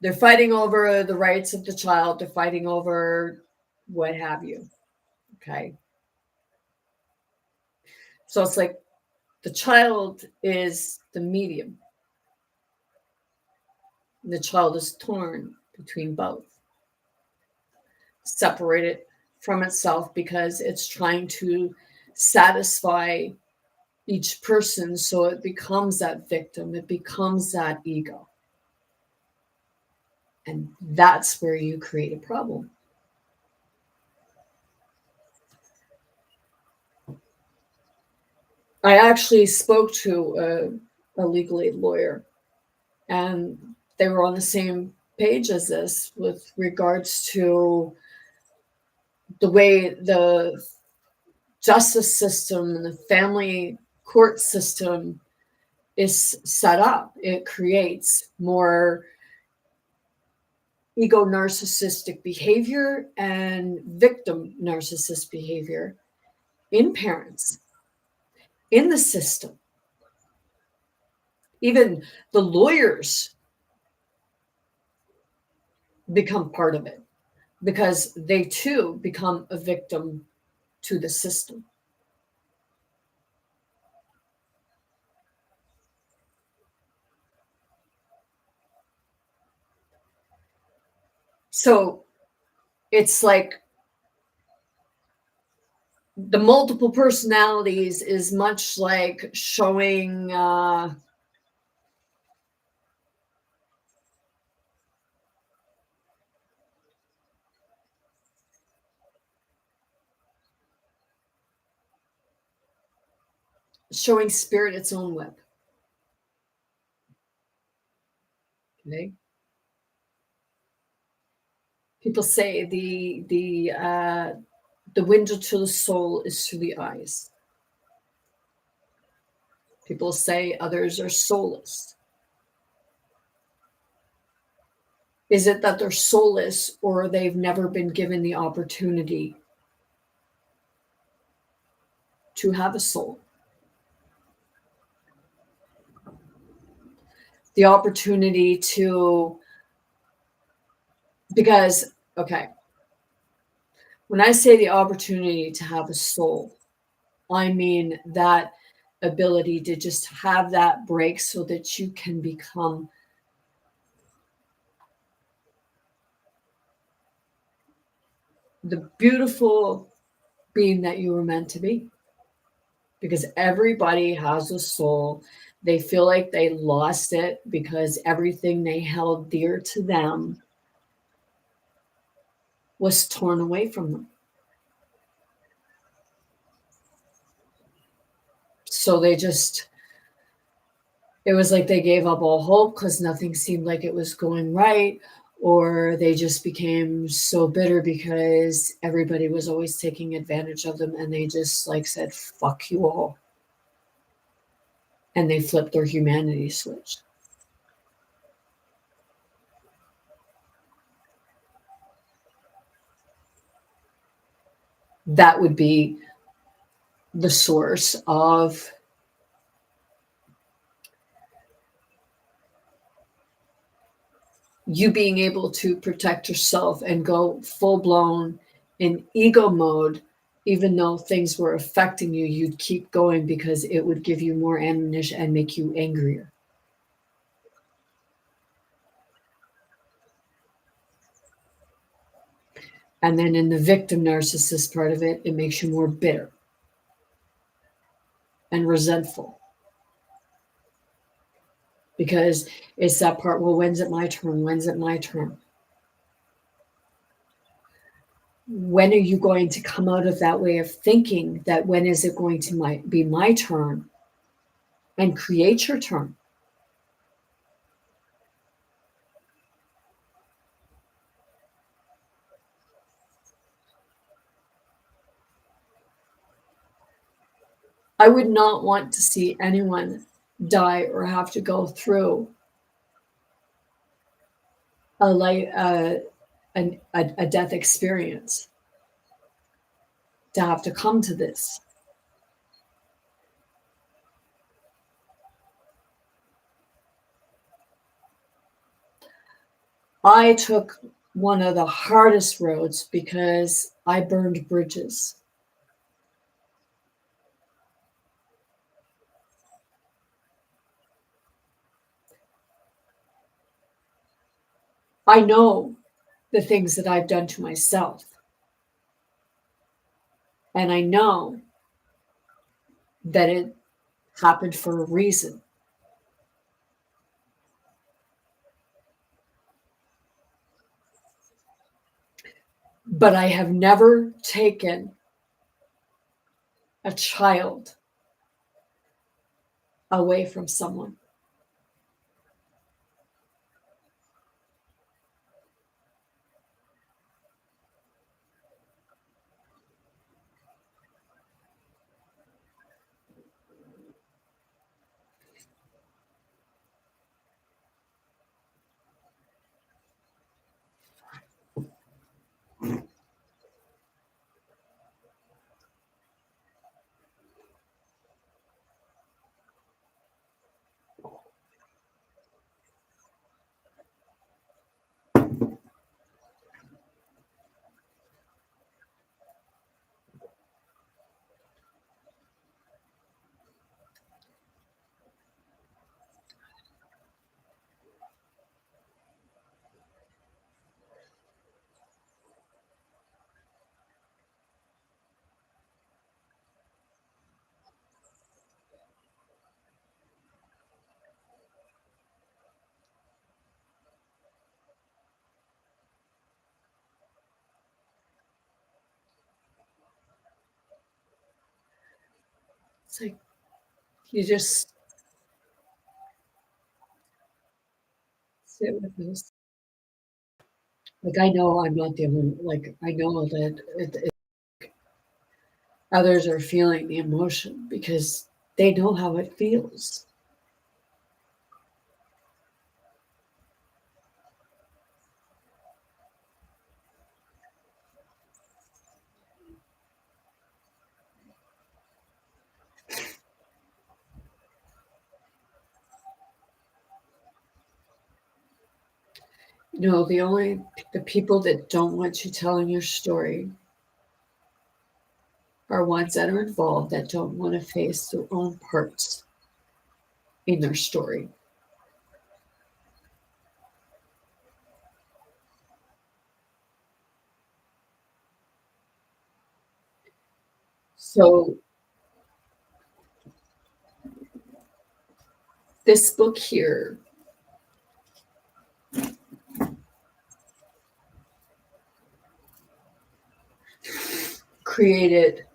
They're fighting over the rights of the child, they're fighting over what have you, okay. So it's like the child is the medium, and the child is torn between both, separated from itself, because it's trying to satisfy each person, so it becomes that victim, it becomes that ego, and that's where you create a problem. I actually spoke to a legal aid lawyer, and they were on the same page as this with regards to the way the justice system and the family court system is set up. It creates more ego narcissistic behavior and victim narcissist behavior in parents, in the system. Even the lawyers become part of it, because they too become a victim to the system. So it's like the multiple personalities is much like showing spirit its own web. Okay. People say the window to the soul is through the eyes. People say others are soulless. Is it that they're soulless or they've never been given the opportunity to have a soul? The opportunity to, because, okay, when I say the opportunity to have a soul, I mean that ability to just have that break so that you can become the beautiful being that you were meant to be. Because everybody has a soul. They feel like they lost it because everything they held dear to them was torn away from them. So they just, it was like they gave up all hope because nothing seemed like it was going right, or they just became so bitter because everybody was always taking advantage of them and they just like said, fuck you all. And they flipped their humanity switch. That would be the source of you being able to protect yourself and go full blown in ego mode. Even though things were affecting you, you'd keep going because it would give you more ammunition and make you angrier. And then in the victim narcissist part of it, it makes you more bitter and resentful. Because it's that part, well, when's it my turn? When's it my turn? When are you going to come out of that way of thinking that when is it going to be my turn and create your turn? I would not want to see anyone die or have to go through a death experience to have to come to this. I took one of the hardest roads because I burned bridges. I know the things that I've done to myself. And I know that it happened for a reason. But I have never taken a child away from someone. It's like you just sit with this. Like I know I'm not the only. Like I know that others are feeling the emotion because they know how it feels. No, the people that don't want you telling your story are ones that are involved that don't want to face their own parts in their story. So this book here created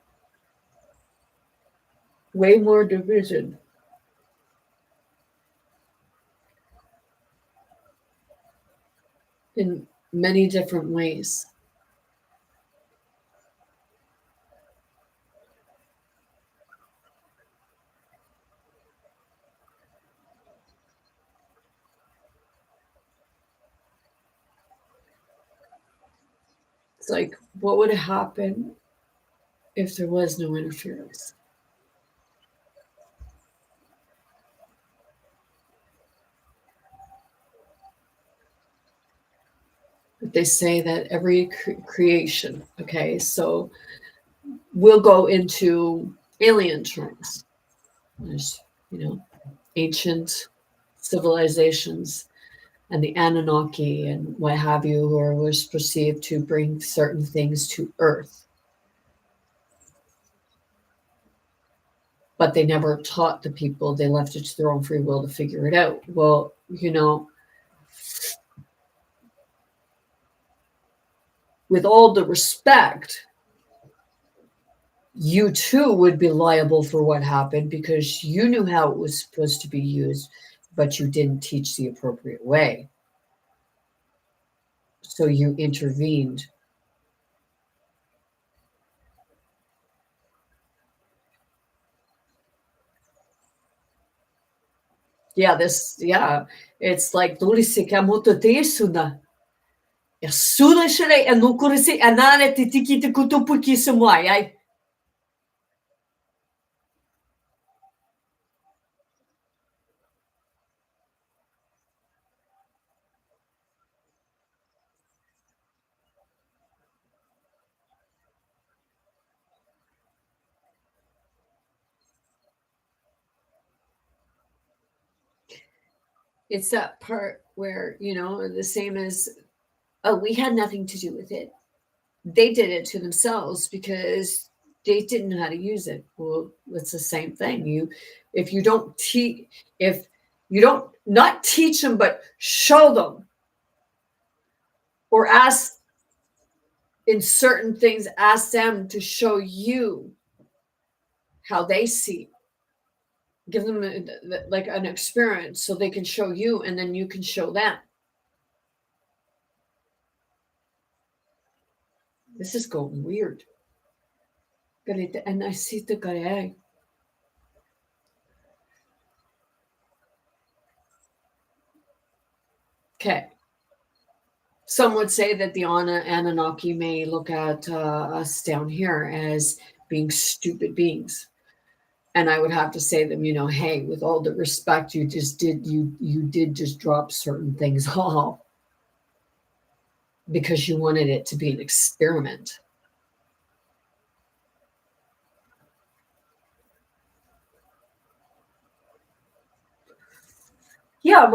way more division in many different ways. It's like, what would happen if there was no interference? But they say that every creation, okay, so we'll go into alien terms. There's, ancient civilizations and the Anunnaki and what have you, who was perceived to bring certain things to Earth. But they never taught the people, they left it to their own free will to figure it out. Well, with all the respect, you too would be liable for what happened because you knew how it was supposed to be used, but you didn't teach the appropriate way. So you intervened. It's like tulisi kamuto teisuna. Ja suudesele ja nukurisi anane titiki kutupuki semua. It's that part where, the same as, oh, we had nothing to do with it. They did it to themselves because they didn't know how to use it. Well, it's the same thing. If you don't not teach them, but show them or ask in certain things, ask them to show you how they see. Give them like an experience so they can show you and then you can show them. This is going weird. And I see the guy. Okay. Some would say that the Anunnaki may look at us down here as being stupid beings. And I would have to say to them, hey, with all the respect, you did just drop certain things off because you wanted it to be an experiment. Yeah,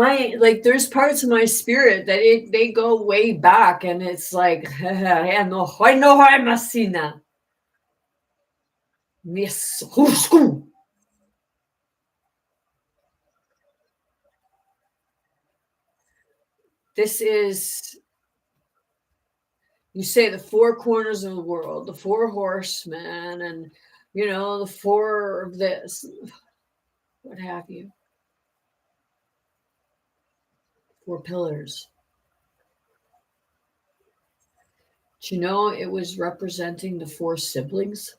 there's parts of my spirit that they go way back, and it's like, I know I must see that. Miss This is, you say, the four corners of the world, the four horsemen, and the four of this, what have you, four pillars. Do you know it was representing the four siblings?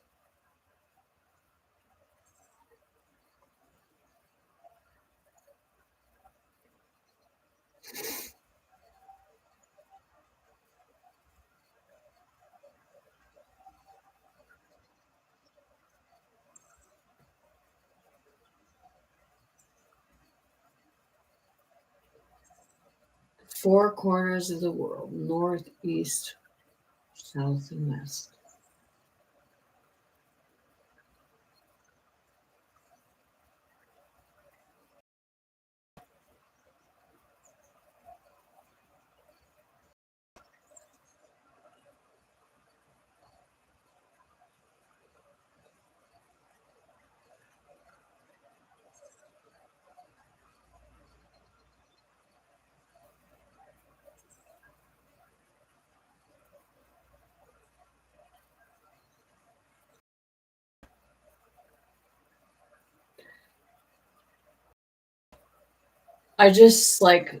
four corners of the world: north, east, south, and west. I just like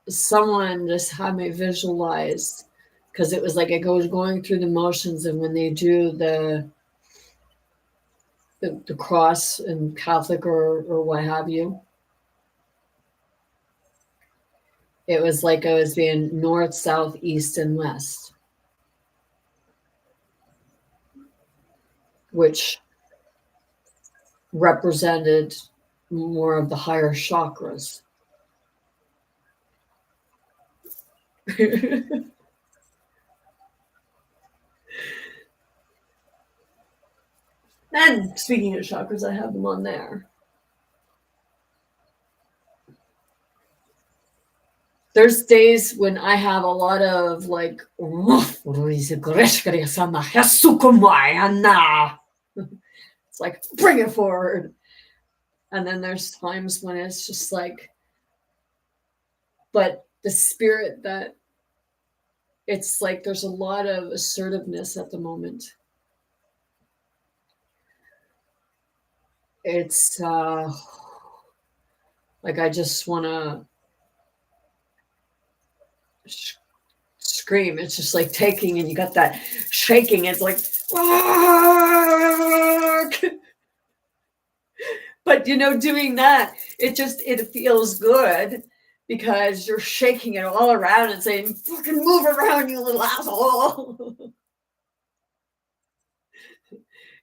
someone just had me visualize, because it was like it goes going through the motions, and when they do the cross in Catholic or what have you, it was like I was being north, south, east, and west, which represented more of the higher chakras. And speaking of chakras, I have them on there. There's days when I have a lot of like, it's like, bring it forward. And then there's times when it's just like, but the spirit that it's like there's a lot of assertiveness at the moment. It's like I just want to scream. It's just like taking, and you got that shaking. It's like, but doing that, it feels good because you're shaking it all around and saying, "Fucking move around, you little asshole."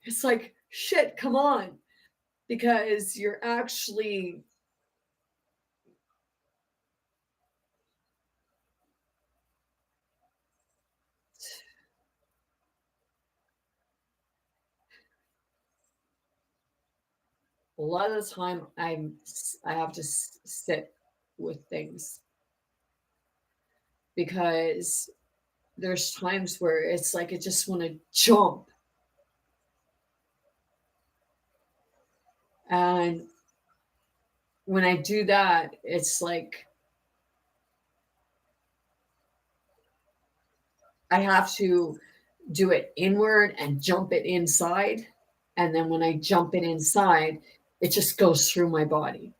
It's like, shit, come on, because you're actually a lot of the time I have to sit with things, because there's times where it's like I just want to jump, and when I do that, it's like I have to do it inward and jump it inside, and then when I jump it inside, it just goes through my body.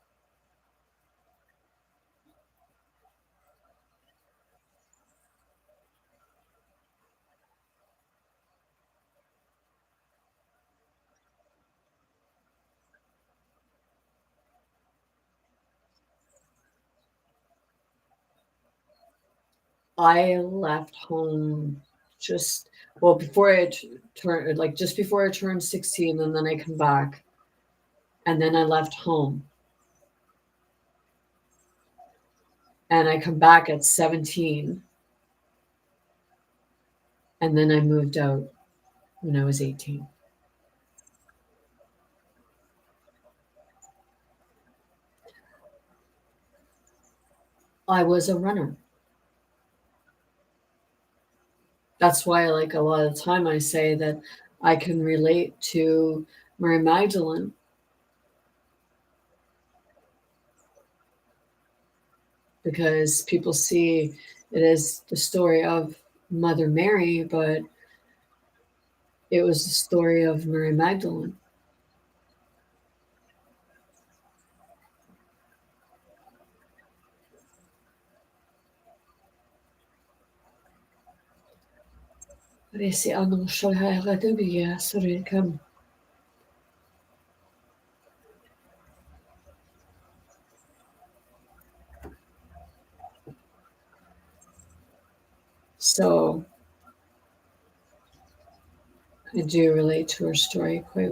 I left home just before I turned, like just before I turned 16, and then I come back, and then I left home, and I come back at 17, and then I moved out when I was 18. I was a runner. That's why, like, a lot of the time I say that I can relate to Mary Magdalene, because people see it as the story of Mother Mary, but it was the story of Mary Magdalene. So I do relate to her story quite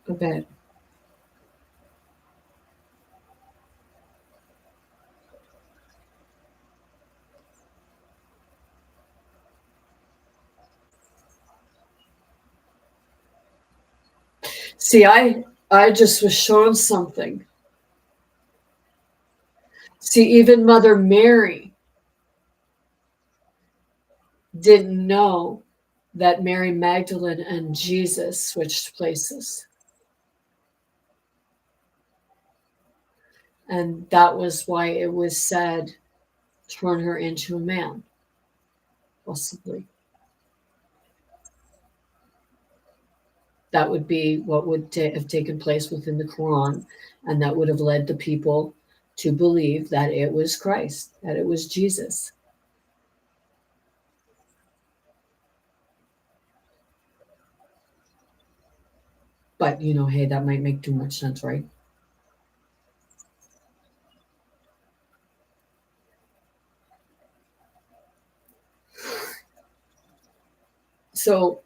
a bit. See, I just was shown something. See, even Mother Mary didn't know that Mary Magdalene and Jesus switched places. And that was why it was said, turn her into a man, possibly. That would be what would have taken place within the Quran, and that would have led the people to believe that it was Christ, that it was Jesus. But, hey, that might make too much sense, right? So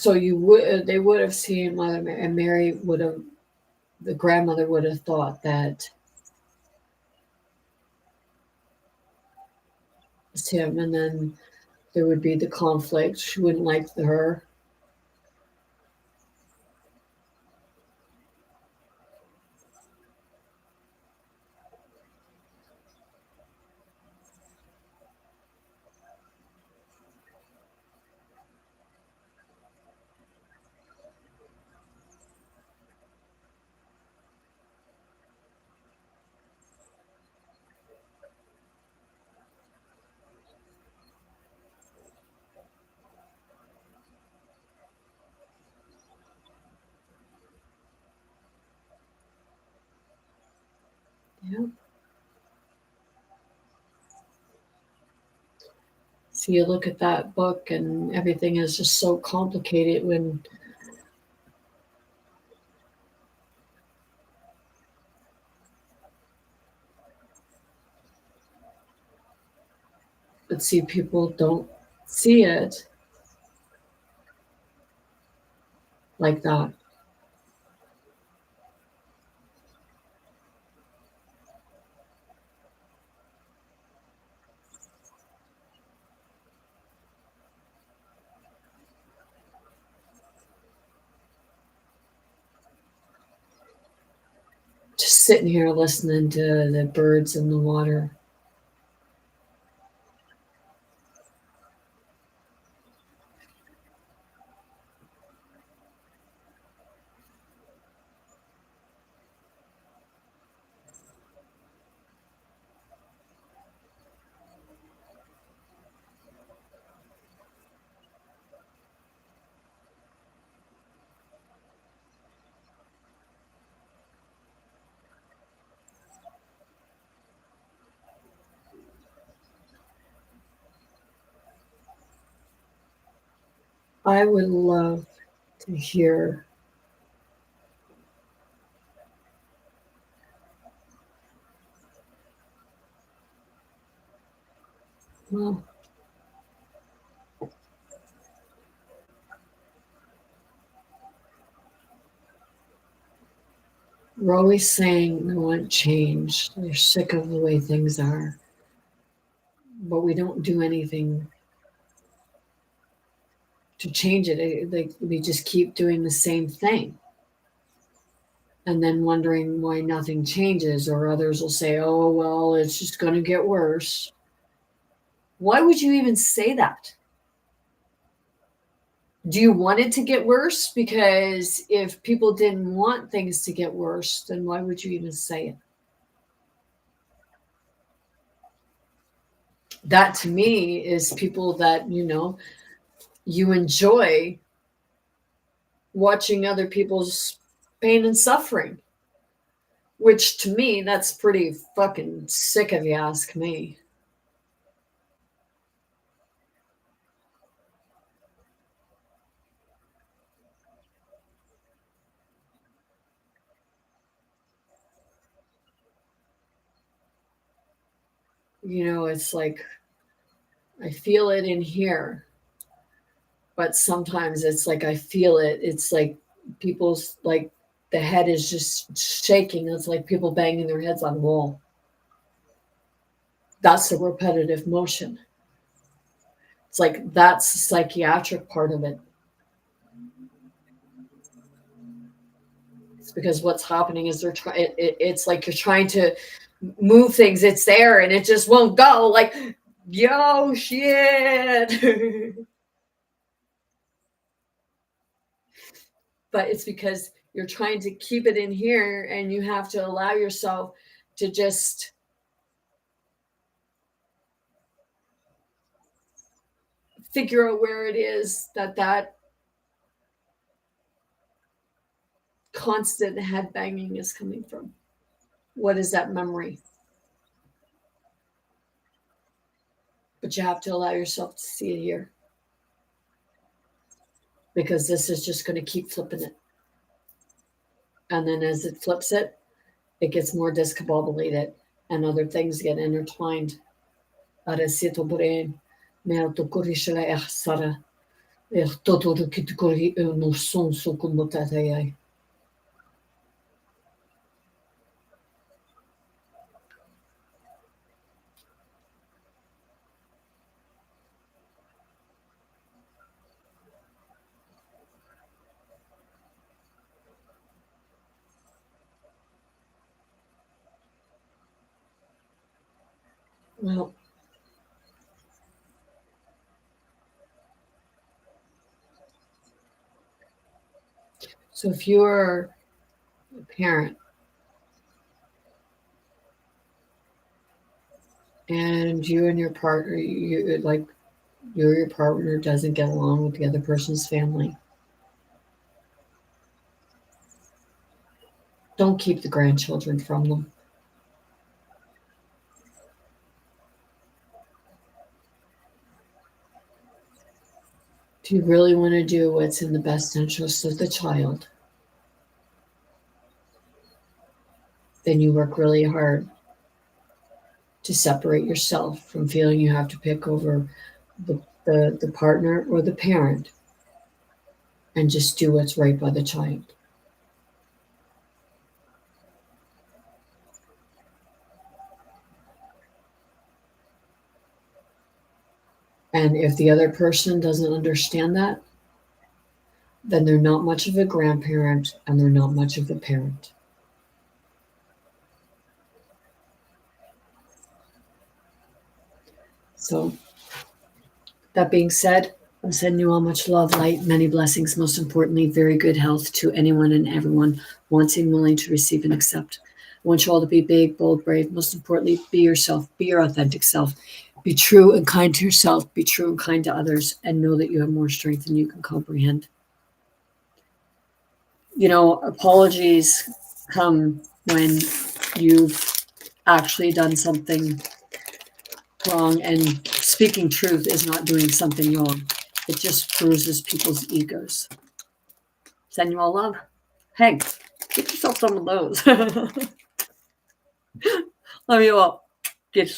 they would have seen Mother Mary, and Mary would have, the grandmother would have thought that it's him, and then there would be the conflict. She wouldn't like her. Yeah. So you look at that book, and everything is just so complicated when. But see, people don't see it like that. Just sitting here listening to the birds in the water. I would love to hear. Well, we're always saying we want change. We're sick of the way things are, but we don't do anything to change it. Like we just keep doing the same thing, and then wondering why nothing changes. Or others will say, "Oh well, it's just going to get worse." Why would you even say that? Do you want it to get worse? Because if people didn't want things to get worse, then why would you even say it? That to me is people that, you enjoy watching other people's pain and suffering, which to me, that's pretty fucking sick if you ask me. It's like I feel it in here, but sometimes it's like I feel it. It's like people's, like, the head is just shaking. It's like people banging their heads on the wall. That's the repetitive motion. It's like that's the psychiatric part of it. It's because what's happening is they're trying. It's like you're trying to move things. It's there and it just won't go. Like, yo, shit. But it's because you're trying to keep it in here, and you have to allow yourself to just figure out where it is that constant head banging is coming from. What is that memory? But you have to allow yourself to see it here, because this is just going to keep flipping it. And then as it flips it, it gets more discombobulated and other things get intertwined. Well, so if you're a parent and you and your partner, you or your partner doesn't get along with the other person's family, don't keep the grandchildren from them. If you really want to do what's in the best interest of the child, then you work really hard to separate yourself from feeling you have to pick over the partner or the parent, and just do what's right by the child. And if the other person doesn't understand that, then they're not much of a grandparent and they're not much of a parent. So, that being said, I'm sending you all much love, light, many blessings, most importantly, very good health to anyone and everyone wanting, willing to receive and accept. I want you all to be big, bold, brave. Most importantly, be yourself, be your authentic self. Be true and kind to yourself, be true and kind to others, and know that you have more strength than you can comprehend. You know, apologies come when you've actually done something wrong, and speaking truth is not doing something wrong. It just bruises people's egos. Send you all love. Hey, get yourself some of those. Love you all. Get